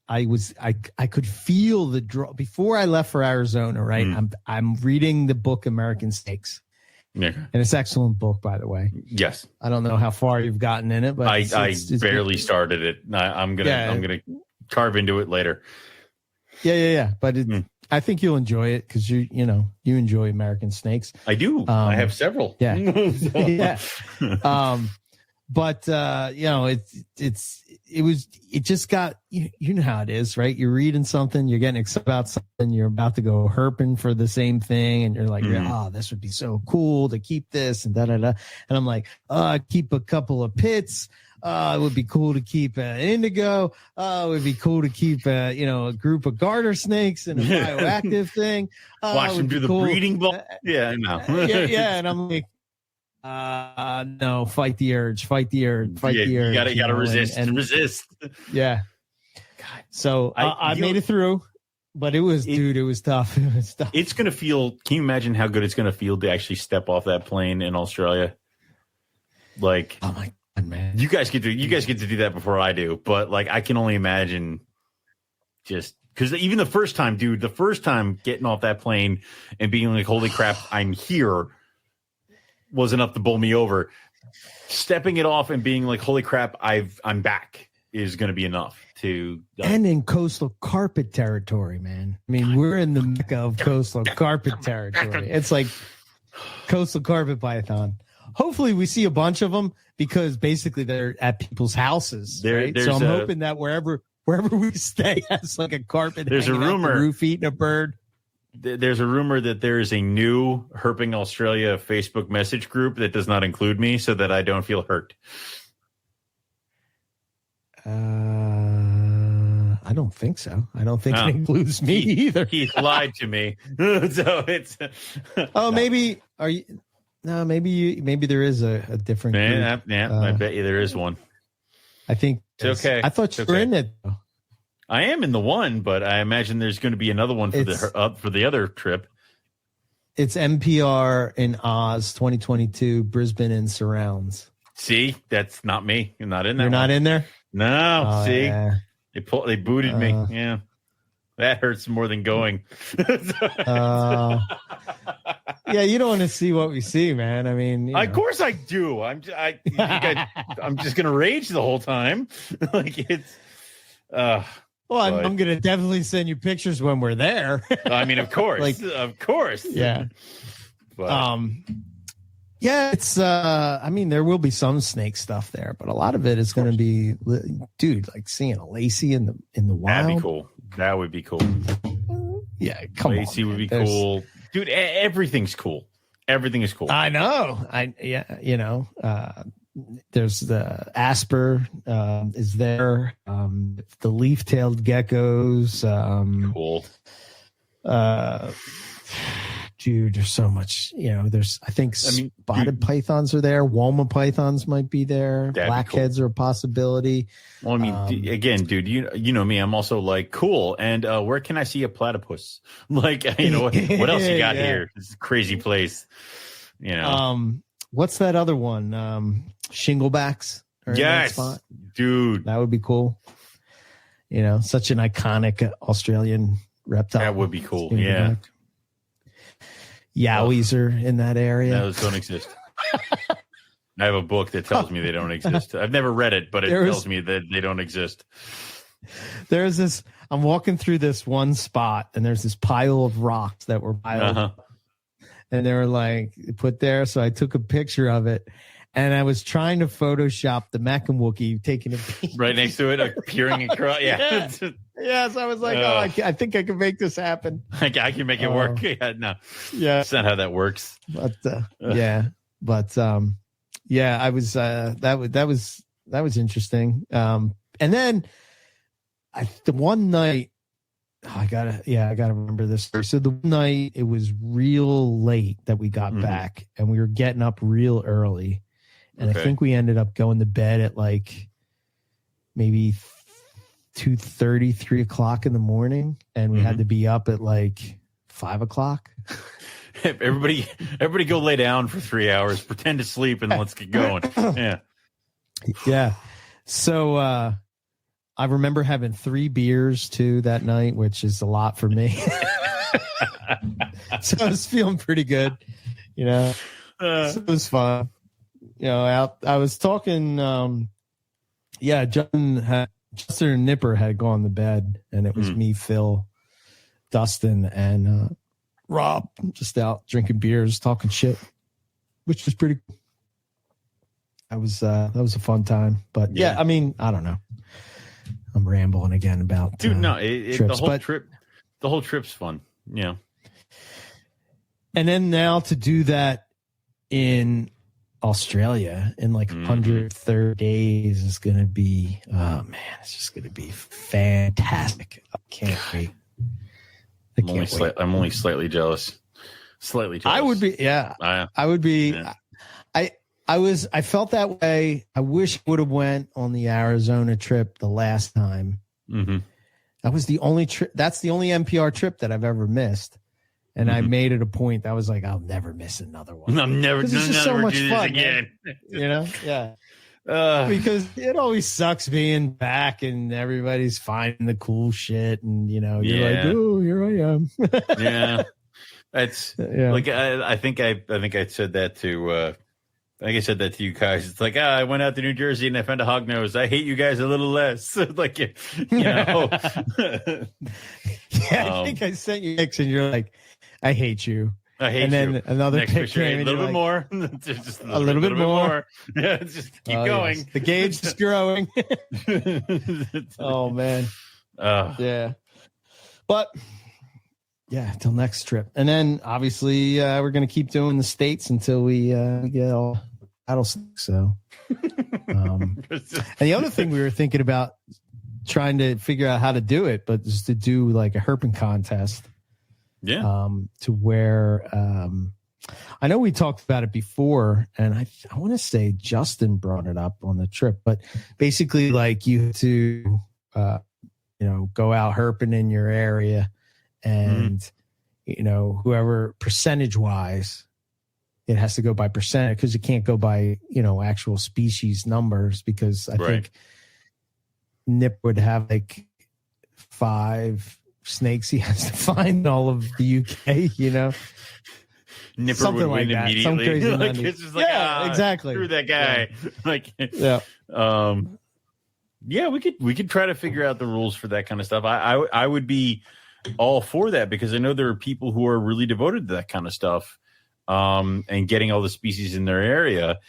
could feel the draw before I left for Arizona, right? I'm reading the book American Snakes. Yeah. And it's an excellent book, by the way. Yes. I don't know how far you've gotten in it, but I barely good. Started it. I'm gonna carve into it later. Yeah. But I think you'll enjoy it, because you enjoy American Snakes. I do. I have several. Yeah. Yeah. But it just got, you know how it is, right? You're reading something, you're getting excited about something, you're about to go herping for the same thing, and you're like, this would be so cool to keep this, and da-da-da. And I'm like, keep a couple of pits. It would be cool to keep an indigo. It would be cool to keep a group of garter snakes and a bioactive thing. Watch them do the breeding ball. Yeah, I know. yeah, and I'm like, no, fight the urge. You gotta resist. Resist. Yeah. God. So I made it through, but it was tough. It was tough. It's gonna feel. Can you imagine how good it's gonna feel to actually step off that plane in Australia? Like, oh my God, man! You guys get to do that before I do, but like, I can only imagine. Just because even the first time getting off that plane and being like, "Holy crap, I'm here," was enough to bowl me over. Stepping it off and being like, "Holy crap, I'm back," is going to be enough to. And in coastal carpet territory, man. I mean, we're in the mecca of coastal carpet territory. It's like coastal carpet python. Hopefully, we see a bunch of them, because basically they're at people's houses. Right? So I'm hoping that wherever we stay has like a carpet. There's a rumor. The roof eating a bird. there's a rumor that there is a new Herping Australia Facebook message group that does not include me, so that I don't feel hurt. I don't think so. I don't think it includes me either. He lied to me. So it's. Oh, maybe are you? No, maybe there is a different group. Yeah, I bet you there is one. I think it's okay. I thought you were in it. I am in the one, but I imagine there's going to be another one for the other trip. It's NPR in Oz 2022, Brisbane and surrounds. See, that's not me. You're not in there. You're not in there? No. Oh, see, yeah. They booted me. Yeah, that hurts more than going. Yeah, you don't want to see what we see, man. I mean, of course I do. I'm just gonna rage the whole time. Like it's. Well, I'm going to definitely send you pictures when we're there. I mean, of course, of course. Yeah. But. Yeah, it's. I mean, there will be some snake stuff there, but a lot of it is going to be, dude, like seeing a Lacey in the wild. That'd be cool. That would be cool. Yeah, come on. Lacey would be cool, dude. Everything's cool. Everything is cool. I know. There's the Asper is there. The leaf-tailed geckos. Cool. Dude, there's so much. Spotted pythons are there. Woma pythons might be there. Blackheads are a possibility. Well, I mean, again, dude, you know me. I'm also like cool. And where can I see a platypus? Like, what else you got here? This is a crazy place. What's that other one? Shinglebacks. Yes, that dude, that would be cool. Such an iconic Australian reptile. That would be cool. Yeah. Yowies are in that area. Those don't exist. I have a book that tells me they don't exist. I've never read it, but it tells me that they don't exist. There's this. I'm walking through this one spot, and there's this pile of rocks that were piled up, and they were like put there. So I took a picture of it, and I was trying to Photoshop the Mechanwookie taking a peek right next to it, peering across. Yeah. Yes, I was like, I think I can make this happen. I can make it work. Yeah, no, that's not how that works. But I was that was interesting. And then the one night, I gotta remember this story. So the one night it was real late that we got back, and we were getting up real early, and I think we ended up going to bed at like maybe 2:30, 3 o'clock in the morning, and we had to be up at like 5 o'clock. Everybody go lay down for 3 hours, pretend to sleep, and let's get going. Yeah. So I remember having 3 beers too that night, which is a lot for me. So I was feeling pretty good, so it was fun. I was talking. Justin and Nipper had gone to bed, and it was me, Phil, Dustin, and Rob just out drinking beers, talking shit, which was pretty cool. That was a fun time. But I mean, I don't know. I'm rambling again about trips, the whole trip's fun. Yeah. And then now to do that in Australia in like 130 days is going to be, it's just going to be fantastic. I can't wait. I'm only slightly jealous. I would be, I would be. Yeah. I felt that way. I wish I would have went on the Arizona trip the last time. That was the only trip. That's the only NPR trip that I've ever missed. And I made it a point. I was like, I'll never miss another one. I'm never it's just so much fun again. Yeah. Because it always sucks being back and everybody's finding the cool shit, and you're like, oh, here I am. Yeah, that's like I think I said that to. I think I said that to you guys. It's like, I went out to New Jersey and I found a hognose. I hate you guys a little less. Like, I think I sent you pics and you're like, I hate you. I hate you. And then you. another next picture, a little bit more. Just a little bit more. Yeah, just keep going. Yes. The gauge is growing. Oh man. Yeah. But Yeah, till next trip. And then obviously we're going to keep doing the states until we get all Rattlesnake. So, and the other thing we were thinking about trying to figure out how to do it, but just to do like a herping contest. Yeah. To where I know we talked about it before, and I want to say Justin brought it up on the trip, but basically like you have to, go out herping in your area. And, whoever percentage wise, it has to go by percentage because it can't go by, actual species numbers because I think Nip would have like 5 snakes he has to find in all of the UK, Nipper something would like win that. immediately. Some crazy like, it's just like, exactly. Screw that guy. Yeah. We could try to figure out the rules for that kind of stuff. I would be all for that because I know there are people who are really devoted to that kind of stuff, and getting all the species in their area.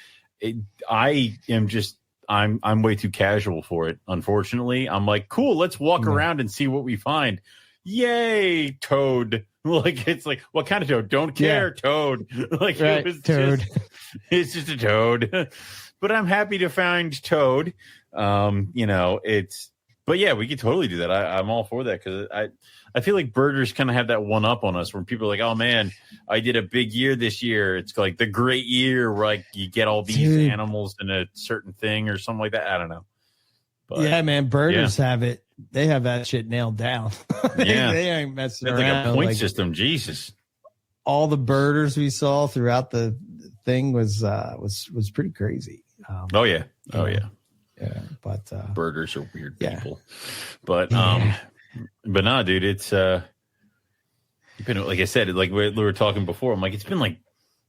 I'm way too casual for it. Unfortunately, I'm like, cool, let's walk around and see what we find. Yay, toad. Like, it's like, what kind of toad? Don't care, toad. Like, right, toad. It's just a toad. But I'm happy to find toad. But yeah, we could totally do that. I'm all for that because I feel like birders kind of have that one up on us where people are like, oh man, I did a big year this year. It's like the great year where like you get all these animals in a certain thing or something like that. I don't know. But, yeah, man, birders have it. They have that shit nailed down. they ain't messing around. It's like a point system. Jesus. All the birders we saw throughout the thing was pretty crazy. Yeah, but birders are weird people. But but no, dude, it's been, like I said, like we were talking before. I'm like, it's been like,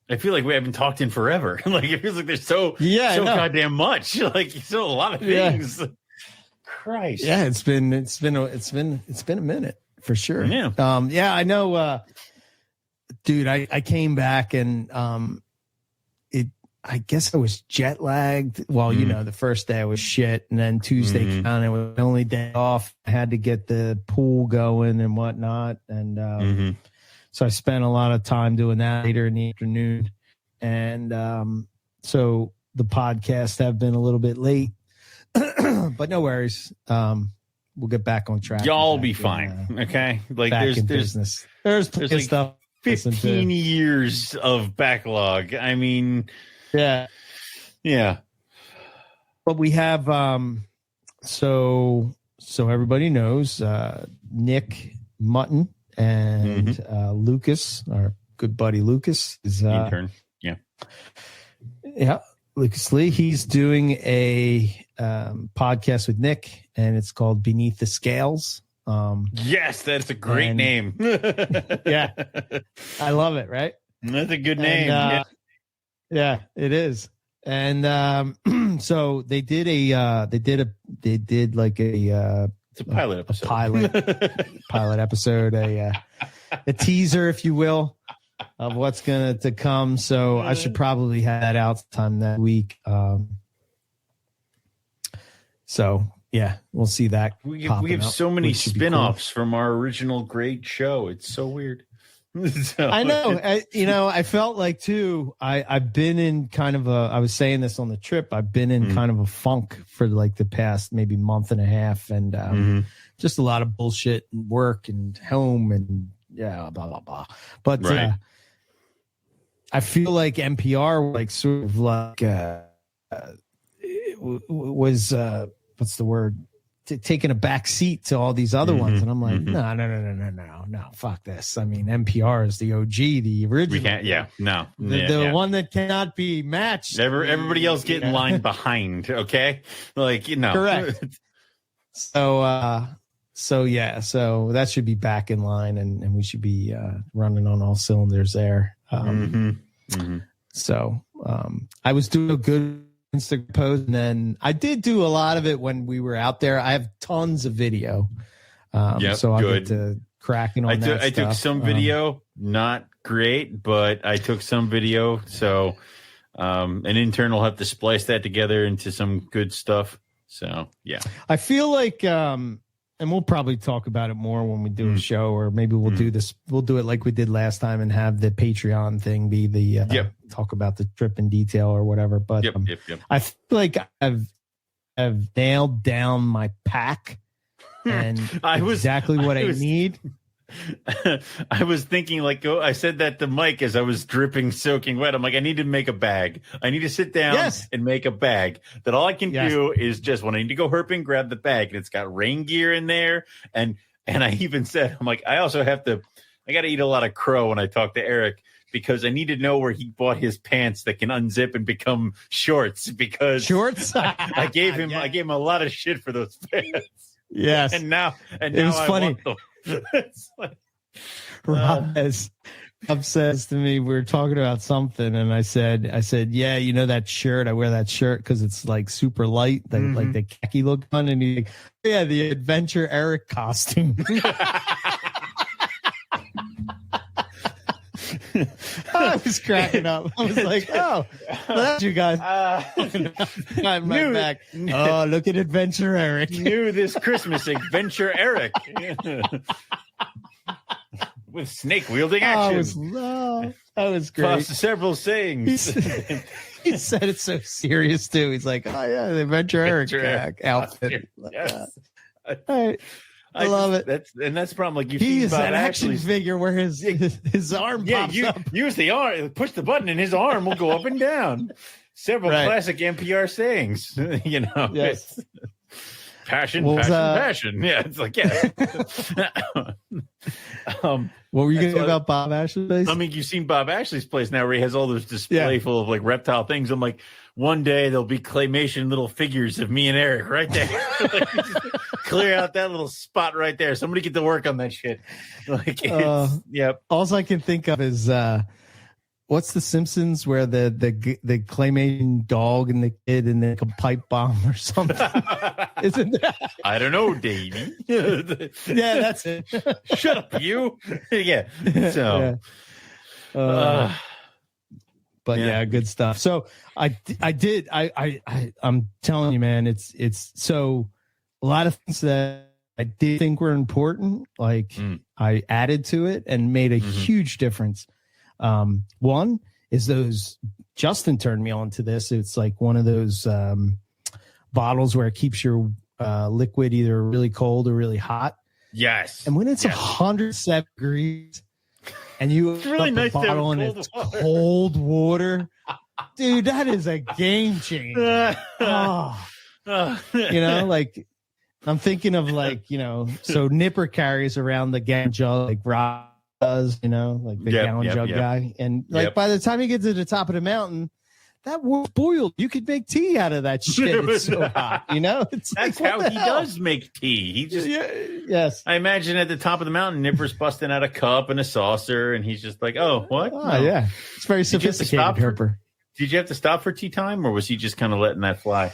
I feel like we haven't talked in forever. Like it feels like there's so goddamn much. Like still a lot of things. Christ. Yeah, it's been a minute for sure. Yeah. I know. Dude, I came back and I guess I was jet lagged. Well, the first day I was shit, and then Tuesday kind of was the only day off. I had to get the pool going and whatnot, and so I spent a lot of time doing that later in the afternoon, and so the podcasts have been a little bit late, but no worries. We'll get back on track. Y'all be fine, okay? Like there's business. There's like stuff. 15 years of backlog. I mean. Yeah. But we have so everybody knows Nick Mutton and Lucas, our good buddy Lucas, is intern. Yeah, Lucas Lee. He's doing a podcast with Nick, and it's called Beneath the Scales. Yes, that's a great name. Yeah, I love it. Right, that's a good name. Yeah, it is. And so they did like a it's a pilot episode. Pilot episode, a teaser, if you will, of what's gonna to come. So I should probably have that out sometime that week. So yeah, we'll see that. We have so many spin-offs from our original great show. It's so weird. So, I know. I felt like too. I've been in kind of I was saying this on the trip. I've been in kind of a funk for like the past maybe month and a half, and just a lot of bullshit and work and home and blah blah blah. But I feel like NPR like sort of like was what's the word? Taking a back seat to all these other ones, and I'm like, no, fuck this. I mean, NPR is the OG, the original. We can't, the one that cannot be matched. Everybody else get in line behind, okay? Like, correct. So that should be back in line, and we should be running on all cylinders there. So I was doing a good Instagram post, and then I did do a lot of it when we were out there. I have tons of video, so I'll get to cracking on that. I took some video, not great, but I took some video. So an intern will have to splice that together into some good stuff. So yeah, I feel like And we'll probably talk about it more when we do a show, or maybe we'll do this. We'll do it like we did last time and have the Patreon thing be the talk about the trip in detail or whatever. But I feel like I've nailed down my pack and exactly what I need. I was thinking, like, I said that to Mike as I was dripping, soaking wet. I'm like, I need to make a bag. I need to sit down and make a bag. That all I can do is just when I need to go herping, grab the bag, and it's got rain gear in there. And I even said, I'm like, I also have to. I got to eat a lot of crow when I talk to Eric, because I need to know where he bought his pants that can unzip and become shorts. Because I gave him a lot of shit for those pants. Yes, and now it was funny. It's like, Rob says to me, we were talking about something, and I said, yeah, you know that shirt? I wear that shirt because it's like super light, like the khaki look on, and he's like, yeah, the Adventure Eric costume. I was cracking up. I was like, oh, well, that's you guys. My back. Oh, look at Adventure Eric. New this Christmas, Adventure Eric. With snake-wielding action. That was great. Several sayings. He said it so serious, too. He's like, oh, yeah, the Adventure Eric outfit. Yes. All right. I love it. That's the problem. Like, he is an action figure where his arm pops up. Use the arm, push the button, and his arm will go up and down. Several classic NPR sayings. You know, yes. Passion. Yeah, it's like what were you going to say about Bob Ashley's place? I mean, you've seen Bob Ashley's place now, where he has all those display full of like reptile things. I'm like, one day there'll be claymation little figures of me and Eric right there. Like, clear out that little spot right there. Somebody get to work on that shit. Like, all I can think of is what's the Simpsons where the claymation dog and the kid and then a pipe bomb or something? Isn't that? I don't know, Davey. Yeah, that's it. Shut up, you. Yeah. So. But good stuff. So I'm telling you, man, it's so a lot of things that I did think were important, like I added to it and made a huge difference. One is those, Justin turned me on to this. It's like one of those bottles where it keeps your liquid either really cold or really hot. Yes. And when it's 107 degrees and you it's really nice the bottle and it's cold water, dude, that is a game changer. You know, like I'm thinking of like, you know, so Nipper carries around the gallon jug like Rob does, you know, like the gallon jug guy. And like by the time you get to the top of the mountain, that water's boiled. You could make tea out of that shit. It's so hot, you know? It's That's like, how he does make tea. He just yes. I imagine at the top of the mountain, Nipper's busting out a cup and a saucer, and he's just like, "Oh, what? Oh, yeah, it's very sophisticated, Herper." Did you have to stop for tea time, or was he just kind of letting that fly?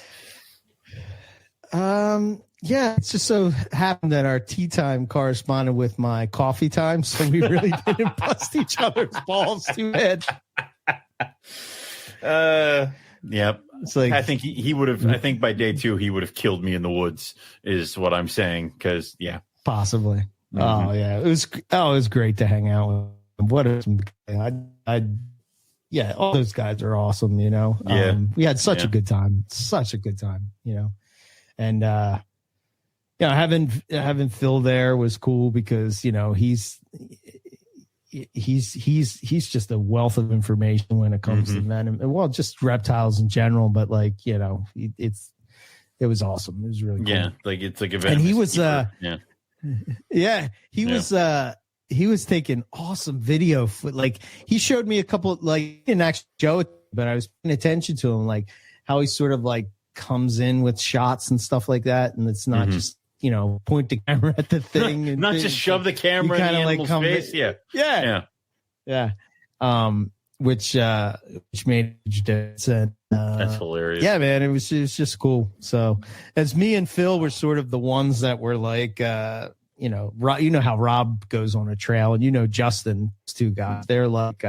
Yeah, it's just so happened that our tea time corresponded with my coffee time, so we really didn't bust each other's balls too bad. Yep. It's like, I think he would have. I think by day 2 he would have killed me in the woods. Is what I'm saying. Because possibly. Oh yeah, it was great to hang out with him. What all those guys are awesome. You know. We had such a good time. You know, and having Phil there was cool because you know he's just a wealth of information when it comes to venom and well just reptiles in general, but like you know it was awesome. It was really cool. Like it's like a and he was he was taking awesome video like he showed me a couple, like he didn't actually show it, but I was paying attention to him, like how he sort of like comes in with shots and stuff like that, and it's not just you know point the camera at the thing and not just shove the camera in the animal's face. Which made a difference. And, that's hilarious. Yeah, man, it was just cool. So as me and Phil were sort of the ones that were like, you know how Rob goes on a trail, and you know Justin's two guys. They're like,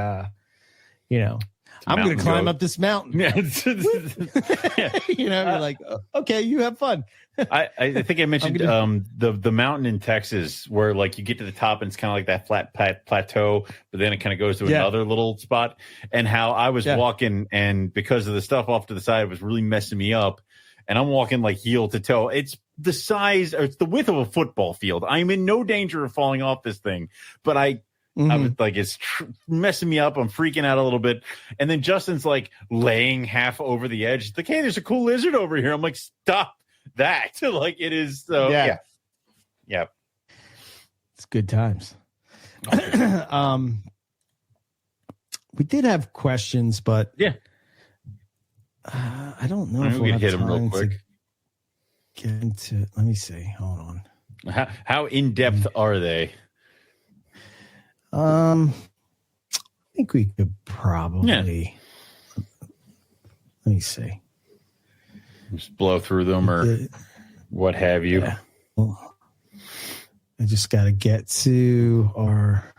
you know, I'm going to climb up this mountain. Yeah. You're like, okay, you have fun. I think I mentioned the mountain in Texas where like you get to the top and it's kind of like that flat plateau, but then it kind of goes to another little spot. And how I was walking, and because of the stuff off to the side, it was really messing me up. And I'm walking like heel to toe. It's the size, or it's the width of a football field. I'm in no danger of falling off this thing, but I was like, it's messing me up. I'm freaking out a little bit. And then Justin's like laying half over the edge. He's like, hey, there's a cool lizard over here. I'm like, stop that. Like, it is. So, yeah. It's good times. We did have questions, but I don't know if we could hit them real quick. Get into, let me see. Hold on. How in depth are they? I think we could probably. Let me see. Just blow through them or what have you. Yeah. Well, I just got to get to our.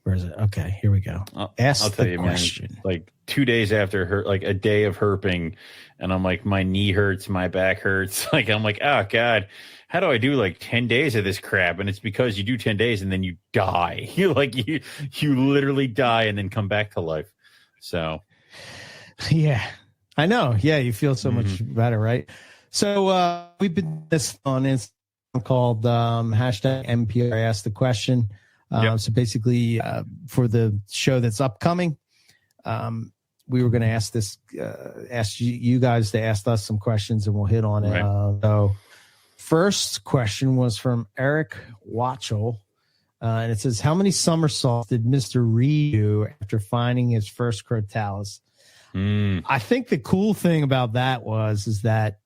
Where is it? Okay, here we go. I'll tell you, question. Man, like 2 days after like a day of herping, and I'm like, my knee hurts, my back hurts. Like, I'm like, oh God, how do I do like 10 days of this crap? And it's because you do 10 days and then you die. You literally die and then come back to life. So, yeah, I know. Yeah, you feel so much better, right? So we've been this on Instagram called hashtag MPR Ask the Question. So basically, for the show that's upcoming, we were going to ask you guys to ask us some questions, and we'll hit on it. Right. So, first question was from Eric Watchell, and it says, "How many somersaults did Mr. Reed do after finding his first crotalus?" I think the cool thing about that is that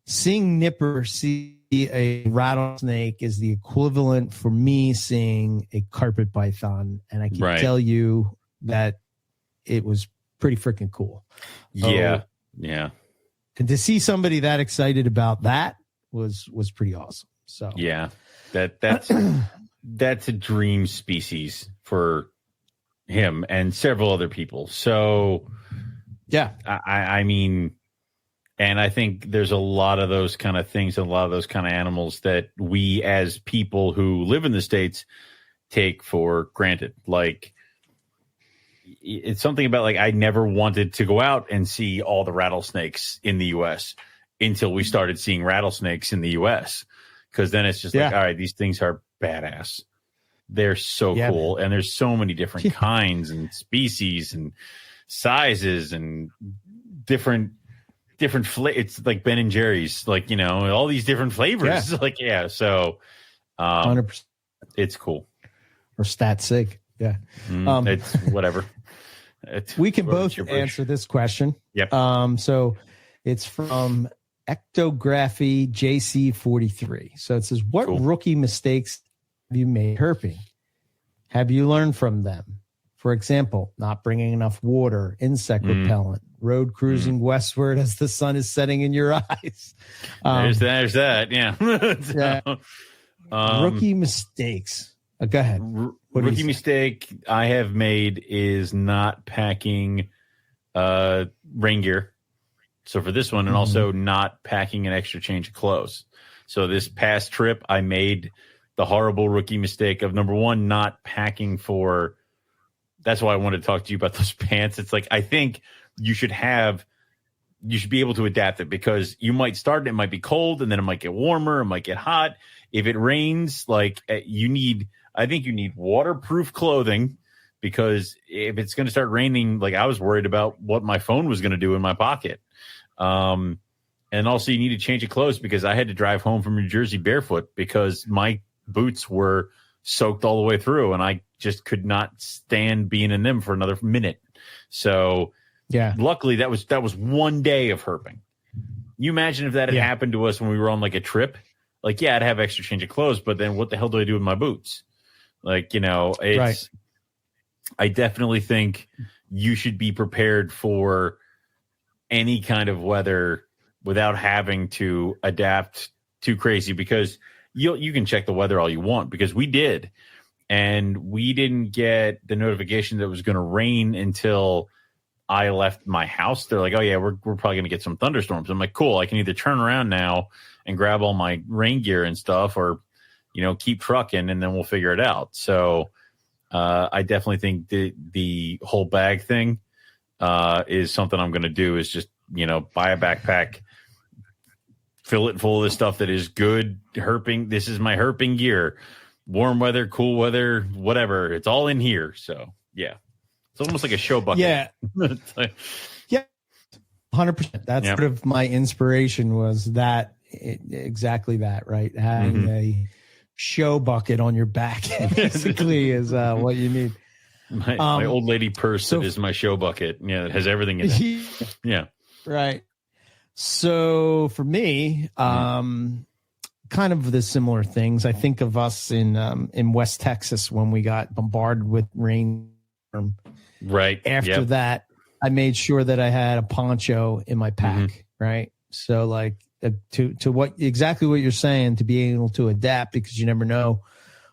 seeing Nipper see a rattlesnake is the equivalent for me seeing a carpet python, and I can tell you that it was pretty freaking cool. Yeah. And to see somebody that excited about that was pretty awesome. So yeah, that's that's a dream species for him and several other people. So yeah, I mean. And I think there's a lot of those kind of things and a lot of those kind of animals that we as people who live in the States take for granted. Like, it's something about like, I never wanted to go out and see all the rattlesnakes in the U.S. until we started seeing rattlesnakes in the U.S. Because then it's just like, all right, these things are badass. They're so cool. And there's so many different kinds and species and sizes and different it's like Ben and Jerry's, like, all these different flavors. So 100%. It's cool. Or stat sig. It's whatever. We can both answer this question. Yep. So it's from Ectography JC43. So it says, what rookie mistakes have you made herping? Have you learned from them? For example, not bringing enough water, insect repellent, road cruising westward as the sun is setting in your eyes. There's that. Yeah. Rookie mistakes. Go ahead. Rookie mistake I have made is not packing rain gear. So for this one, and also not packing an extra change of clothes. So this past trip, I made the horrible rookie mistake of, number one, not packing for. That's why I wanted to talk to you about those pants. It's like, I think you should be able to adapt it, because you might start and it might be cold, and then it might get warmer, it might get hot. If it rains, like, I think you need waterproof clothing, because if it's going to start raining, like, I was worried about what my phone was going to do in my pocket. And also you need to change of clothes, because I had to drive home from New Jersey barefoot because my boots were soaked all the way through, and I just could not stand being in them for another minute. So luckily that was 1 day of herping. You imagine if that had happened to us when we were on like a trip, like, I'd have extra change of clothes, but then what the hell do I do with my boots? Like, it's, I definitely think you should be prepared for any kind of weather without having to adapt too crazy, because you can check the weather all you want, because we did. and we didn't get the notification that it was going to rain until I left my house. They're like, oh yeah, we're probably going to get some thunderstorms. I'm like, cool. I can either turn around now and grab all my rain gear and stuff, or, keep trucking, and then we'll figure it out. So I definitely think the whole bag thing is something I'm going to do, is just, buy a backpack, fill it full of the stuff that is good herping. This is my herping gear, warm weather, cool weather, whatever. It's all in here. So yeah. It's almost like a show bucket. Yeah. Yeah. 100%. That's sort of my inspiration, was that exactly that, right? Having a show bucket on your back basically is what you need. My old lady purse that is my show bucket. Yeah. It has everything in it. Yeah. Right. So for me, kind of the similar things. I think of us in West Texas when we got bombarded with rain. Right. After that, I made sure that I had a poncho in my pack. Right. So like to exactly what you're saying, to be able to adapt, because you never know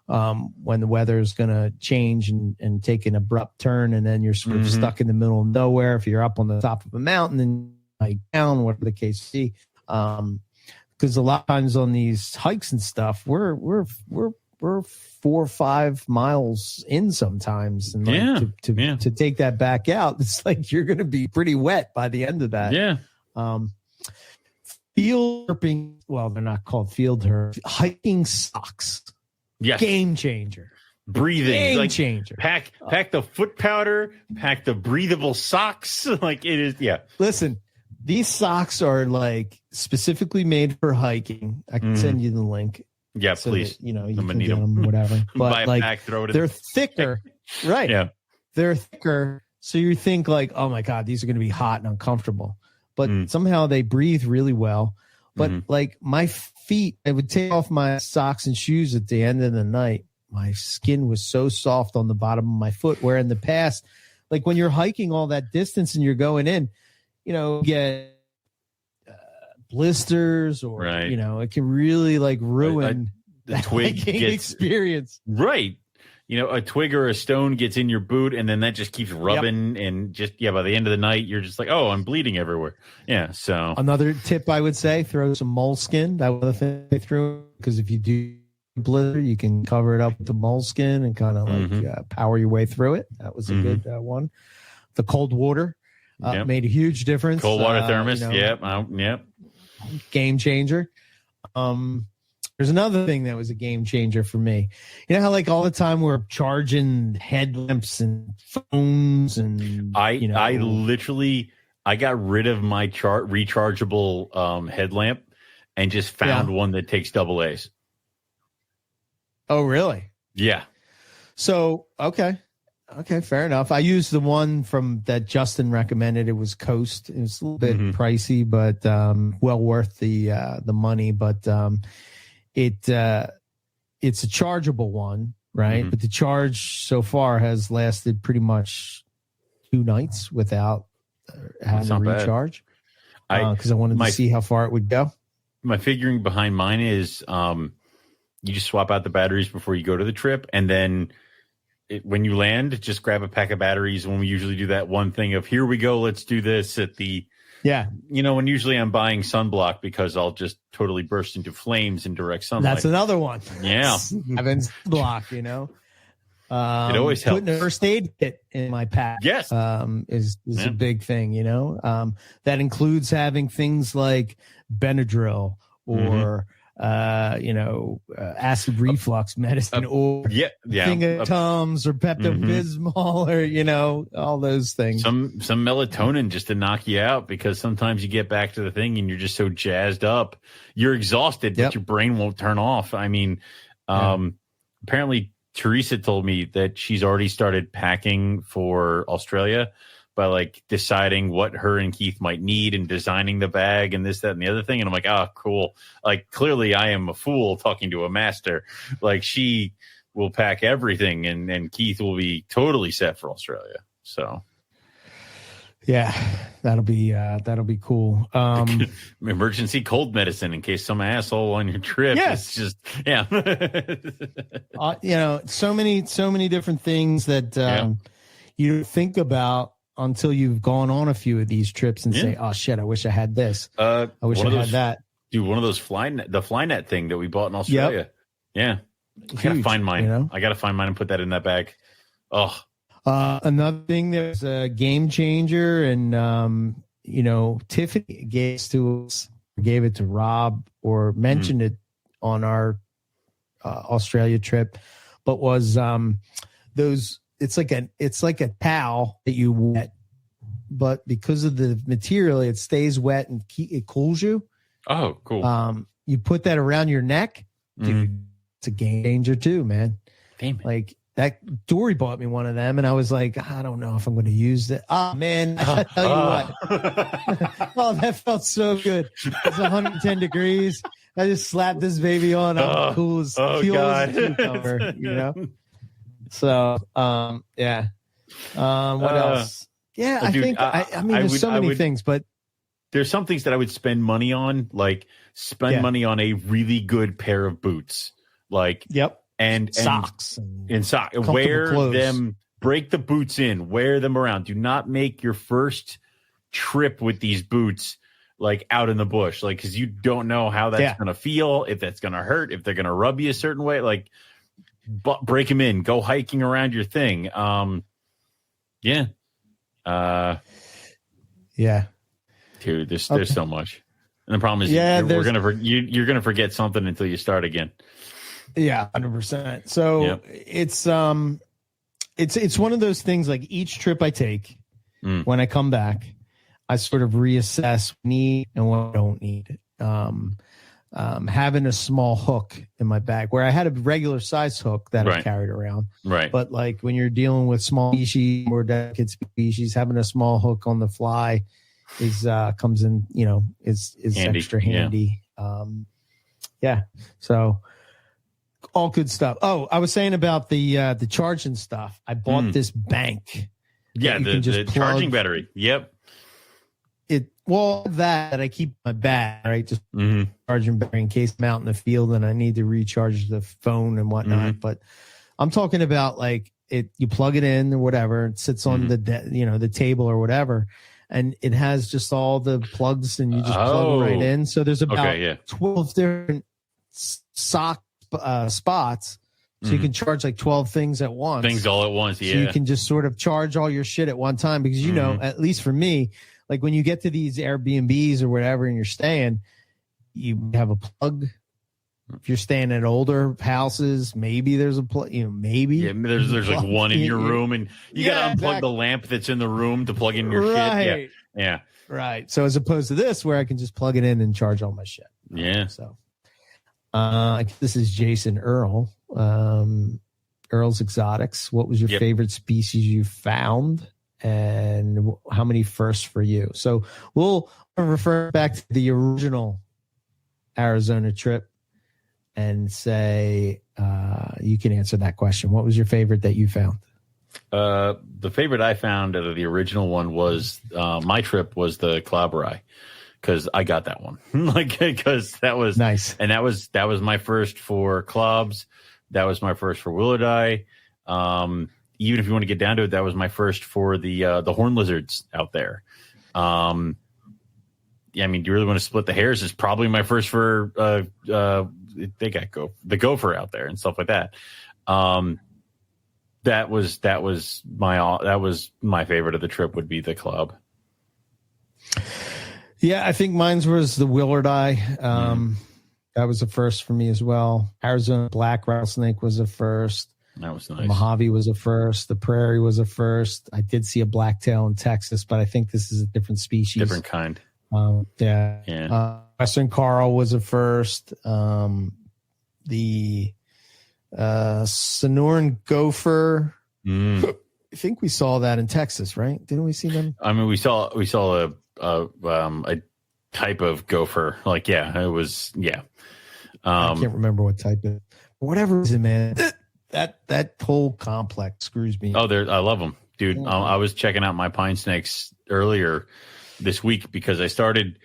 when the weather is going to change and take an abrupt turn, and then you're sort of stuck in the middle of nowhere. If you're up on the top of a mountain and like down, whatever the case be, because a lot of times on these hikes and stuff, we're 4 or 5 miles in sometimes, and to take that back out, it's like you're going to be pretty wet by the end of that. Yeah. Field herping, well, they're not called field herp. Hiking socks. Yes. Game changer. Breathing. Game changer. Pack the foot powder. Pack the breathable socks. Like it is. Yeah. Listen, these socks are like specifically made for hiking. I can send you the link. Yeah, so please. That, you can get them, whatever. But like, pack, throw it they're thicker, right? Yeah, they're thicker. So you think like, oh my God, these are going to be hot and uncomfortable. But somehow they breathe really well. But like my feet, I would take off my socks and shoes at the end of the night. My skin was so soft on the bottom of my foot, where in the past, like when you're hiking all that distance and you're going in, get blisters, or it can really like ruin the twig experience. Right. A twig or a stone gets in your boot, and then that just keeps rubbing, and just by the end of the night you're just like, oh, I'm bleeding everywhere. Yeah. So another tip I would say, throw some moleskin. That was the thing they threw, because if you do blister, you can cover it up with the moleskin and kind of like power your way through it. That was a good one. The cold water made a huge difference. Cold water thermos. Yep. Game changer. There's another thing that was a game changer for me. You know how like all the time we're charging headlamps and phones, and I got rid of my rechargeable headlamp and just found one that takes AA's. Oh, really? Yeah. So okay, fair enough. I used the one from that Justin recommended. It was Coast. It was a little bit pricey, but well worth the money. But it's a chargeable one, right? But the charge so far has lasted pretty much 2 nights without having to recharge, because I wanted to see how far it would go. My figuring behind mine is you just swap out the batteries before you go to the trip, and then when you land, just grab a pack of batteries. When we usually do that one thing of, here we go, let's do this at the when usually I'm buying sunblock, because I'll just totally burst into flames in direct sunlight. That's another one. Yeah. Having sunblock, it always helps. Putting a first aid kit in my pack is a big thing, that includes having things like Benadryl or acid reflux medicine, or thing of Tums or Pepto-Bismol, or all those things. Some melatonin just to knock you out, because sometimes you get back to the thing and you're just so jazzed up, you're exhausted, but your brain won't turn off. I mean, apparently Teresa told me that she's already started packing for Australia by like deciding what her and Keith might need and designing the bag and this, that, and the other thing. And I'm like, oh, cool. Like, clearly I am a fool talking to a master. Like, she will pack everything, and Keith will be totally set for Australia. So. Yeah, that'll be cool. Emergency cold medicine in case some asshole on your trip is just so many different things that you think about until you've gone on a few of these trips and say, oh shit, I wish I had this. I wish I had that. Dude, one of those the Flynet thing that we bought in Australia. Yep. Yeah. I gotta find mine. I gotta find mine and put that in that bag. Oh. Another thing that's a game changer, and Tiffany gave it to Rob or mentioned it on our Australia trip, but was those. It's like a towel that you wet, but because of the material, it stays wet and it cools you. Oh, cool. You put that around your neck, dude. It's a game changer too, man. Damn it. Like. That Dory bought me one of them, and I was like, I don't know if I'm going to use it. Oh man, I tell you what, oh, that felt so good. It's 110 degrees. I just slapped this baby on. I'm cool as a cucumber, So, yeah. What else? Yeah, I think. I mean, there's so many things, but there's some things that I would spend money on, like money on a really good pair of boots, like and socks and wear clothes. Them, break the boots in, wear them around. Do not make your first trip with these boots like out in the bush, like, because you don't know how that's going to feel, if that's going to hurt, if they're going to rub you a certain way, like, break them in, go hiking around your thing. Dude, there's so much, and the problem is you're gonna forget something until you start again. Yeah, 100%. So it's one of those things, like each trip I take, when I come back, I sort of reassess what I need and what I don't need. Having a small hook in my bag, where I had a regular size hook that I carried around. Right. But like when you're dealing with small species, more delicate species, having a small hook on the fly comes in, is handy. Extra handy. So all good stuff. Oh, I was saying about the charging stuff. I bought this bank. Yeah, the charging battery. Yep. That I keep in my bag, right? Just charging battery in case I'm out in the field and I need to recharge the phone and whatnot. But I'm talking about like you plug it in or whatever. It sits on the table or whatever, and it has just all the plugs, and you just plug it right in. So there's about 12 different sock spots, so you can charge like 12 things at once. Things all at once, So you can just sort of charge all your shit at one time, because at least for me, like when you get to these Airbnbs or whatever and you're staying, you have a plug. If you're staying at older houses, maybe there's a plug. Maybe there's like one in your room, and you gotta unplug the lamp that's in the room to plug in your shit. Yeah, right. So as opposed to this, where I can just plug it in and charge all my shit. Yeah. So. This is Jason Earl. Earl's Exotics. What was your favorite species you found, and how many firsts for you? So we'll refer back to the original Arizona trip and say you can answer that question. What was your favorite that you found? The favorite I found out of the original one was my trip was the Clobberai. Because I got that one, because that was nice, and that was my first for clubs. That was my first for willardi. Even if you want to get down to it, that was my first for the horn lizards out there. I mean, do you really want to split the hairs? It's probably my first for they got the gopher out there and stuff like that. That was my favorite of the trip, would be the club. Yeah, I think mine was the willardi. That was the first for me as well. Arizona black rattlesnake was the first. That was nice. Mojave was a first. The prairie was a first. I did see a blacktail in Texas, but I think this is a different species. Different kind. Western Carl was a first. The Sonoran gopher. I think we saw that in Texas, right? Didn't we see them? I mean, we saw a type of gopher. Like, it was, I can't remember what type of, whatever it is, man. That whole complex screws me. Oh, I love them. dude. I was checking out my pine snakes earlier this week because I started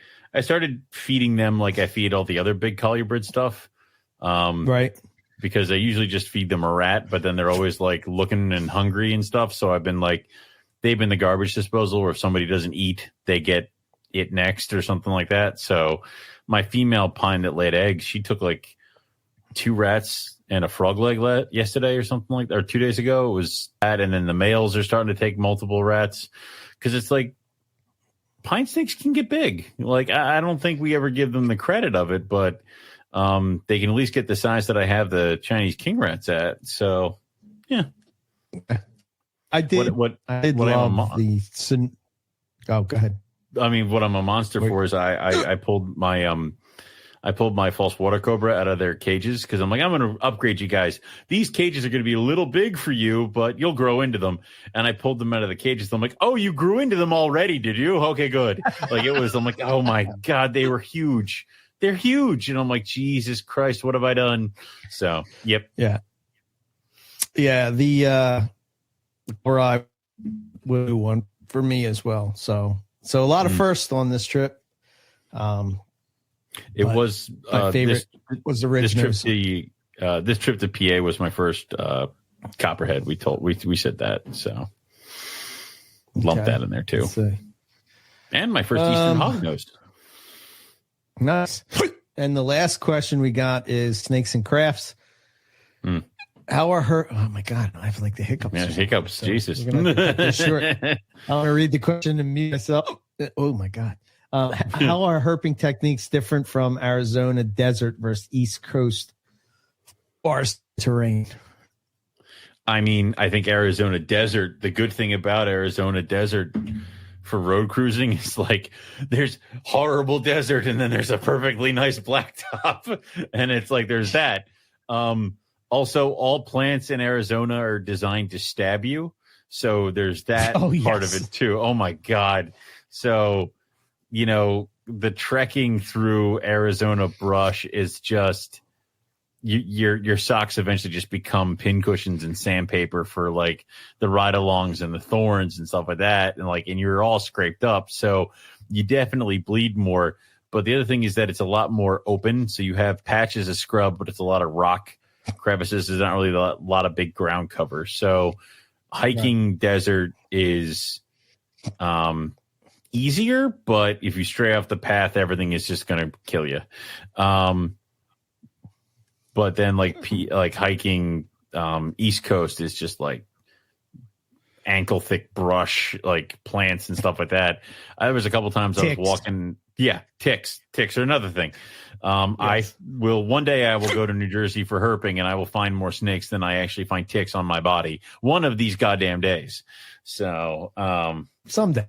feeding them like I feed all the other big colubrid stuff. Right. Because I usually just feed them a rat, but then they're always like looking and hungry and stuff. So I've been like, they've been the garbage disposal, or if somebody doesn't eat, they get it next or something like that. So my female pine that laid eggs, she took like 2 rats and a frog leg yesterday or something like that, or 2 days ago. It was that. And then the males are starting to take multiple rats because it's like pine snakes can get big. Like, I don't think we ever give them the credit of it, but they can at least get the size that I have the Chinese king rats at. So, yeah. I did. I did love the. Oh, go ahead. I mean, what I'm a monster for is I pulled my false water cobra out of their cages because I'm like, I'm going to upgrade you guys. These cages are going to be a little big for you, but you'll grow into them. And I pulled them out of the cages. I'm like, oh, you grew into them already, did you? Okay, good. Like I'm like, oh my God, they were huge. They're huge. And I'm like, Jesus Christ, what have I done? So, yep. Yeah. Yeah. The one for me as well. So a lot of firsts on this trip. It was my favorite was original. This trip to PA was my first copperhead. We said that, so lump that in there too. And my first Eastern hognose. Nice. And the last question we got is snakes and crafts. How are her? Oh my God, I have like the hiccups. Yeah, hiccups. So Jesus. We're gonna cut this short. I want to read the question and mute myself. Oh my God. How are herping techniques different from Arizona desert versus East Coast forest terrain? I mean, I think Arizona desert, the good thing about Arizona desert for road cruising is like there's horrible desert and then there's a perfectly nice blacktop. And it's like there's that. Also, all plants in Arizona are designed to stab you. So there's that part of it too. Oh my God. So, you know, the trekking through Arizona brush is just your socks eventually just become pin cushions and sandpaper for like the ride-alongs and the thorns and stuff like that. And you're all scraped up. So you definitely bleed more. But the other thing is that it's a lot more open. So you have patches of scrub, but it's a lot of rock crevices. There's not really a lot of big ground cover. So hiking desert is easier, but if you stray off the path, everything is just going to kill you. But then like hiking East Coast is just like ankle thick brush, like plants and stuff like that. There was a couple times I was walking. Yeah, ticks are another thing. Yes. One day I will go to New Jersey for herping and I will find more snakes than I actually find ticks on my body one of these goddamn days. So someday.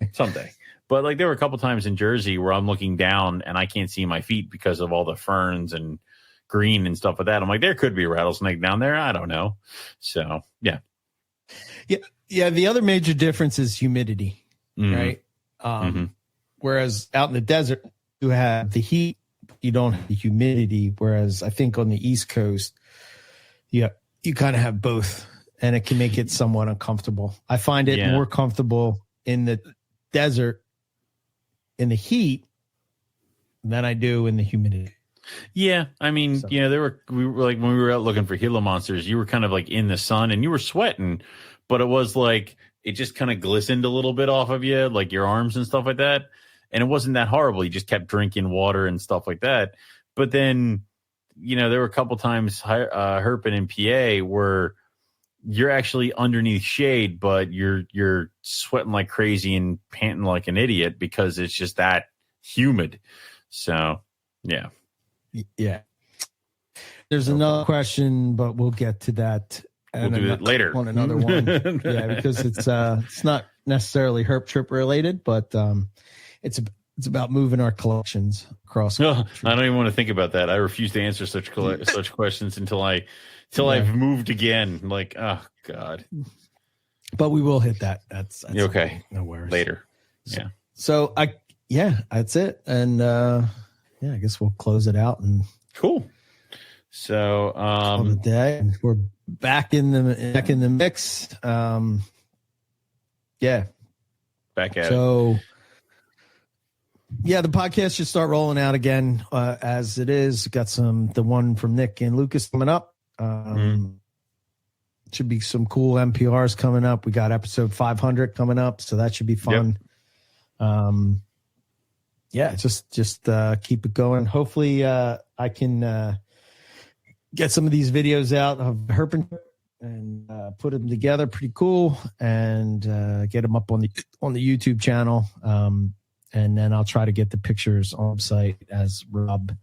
But like there were a couple times in Jersey where I'm looking down and I can't see my feet because of all the ferns and green and stuff like that. I'm like, there could be a rattlesnake down there. I don't know. So yeah. Yeah. The other major difference is humidity, right? Whereas out in the desert, you have the heat, you don't have the humidity. Whereas I think on the East Coast, you kind of have both, and it can make it somewhat uncomfortable. I find it more comfortable in the desert in the heat than I do in the humidity. Yeah, I mean, we were like when we were out looking for Gila monsters, you were kind of like in the sun and you were sweating, but it was like it just kind of glistened a little bit off of you, like your arms and stuff like that. And it wasn't that horrible. You just kept drinking water and stuff like that. But then, there were a couple times herping in PA where you're actually underneath shade, but you're sweating like crazy and panting like an idiot because it's just that humid. So, yeah. Yeah. There's another question, but we'll get to that. We'll do it later on another one. Yeah, because it's not necessarily herp trip related, but it's about moving our collections across. No, I don't even want to think about that. I refuse to answer such questions until I've moved again. Like, oh God. But we will hit that. That's okay. No worries. Later. So that's it. And I guess we'll close it out and cool. So the day we're back in the mix. Yeah. Back at it. So, yeah, the podcast should start rolling out again as it is. Got the one from Nick and Lucas coming up. Should be some cool NPRs coming up. We got episode 500 coming up, so that should be fun. Yeah, just keep it going. Hopefully, I can get some of these videos out of Herping and put them together pretty cool, and get them up on the YouTube channel. And then I'll try to get the pictures on the site as Rob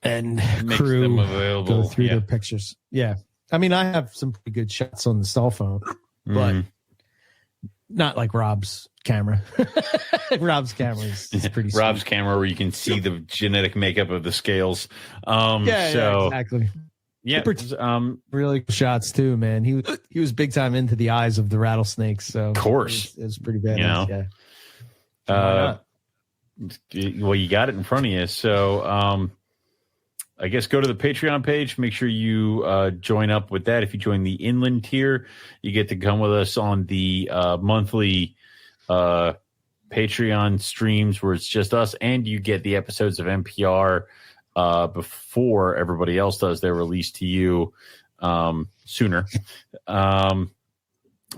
and crew go through their pictures. Yeah. I mean, I have some pretty good shots on the cell phone, but not like Rob's camera. Rob's camera is pretty sweet. Rob's camera where you can see the genetic makeup of the scales. Exactly. Yeah, really good shots too, man. He was big time into the eyes of the rattlesnakes. So of course, it was pretty bad. Well, you got it in front of you, so I guess go to the Patreon page. Make sure you join up with that. If you join the Inland tier, you get to come with us on the monthly Patreon streams where it's just us, and you get the episodes of NPR before everybody else does. They're released to you sooner.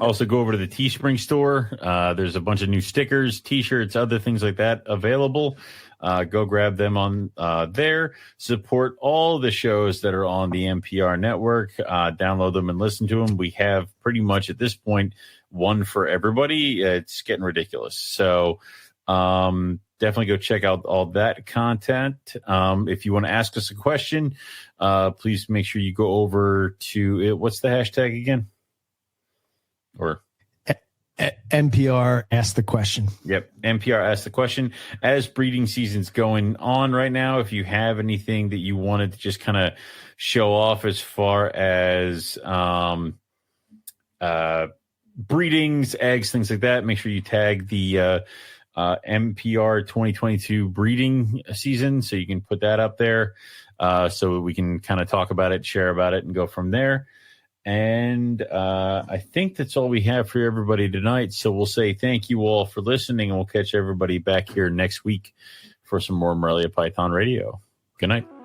Also, go over to the Teespring store. There's a bunch of new stickers, T-shirts, other things like that available. Go grab them on there. Support all the shows that are on the NPR network. Download them and listen to them. We have pretty much at this point one for everybody. It's getting ridiculous. So definitely go check out all that content. If you want to ask us a question, please make sure you go over to it. What's the hashtag again? Or NPR Ask the Question. Yep, NPR Ask the Question. As breeding season's going on right now, if you have anything that you wanted to just kind of show off as far as breedings, eggs, things like that, make sure you tag the NPR 2022 breeding season so you can put that up there so we can kind of talk about it, share about it, and go from there. And I think that's all we have for everybody tonight. So we'll say thank you all for listening, and we'll catch everybody back here next week for some more Morelia Python Radio. Good night.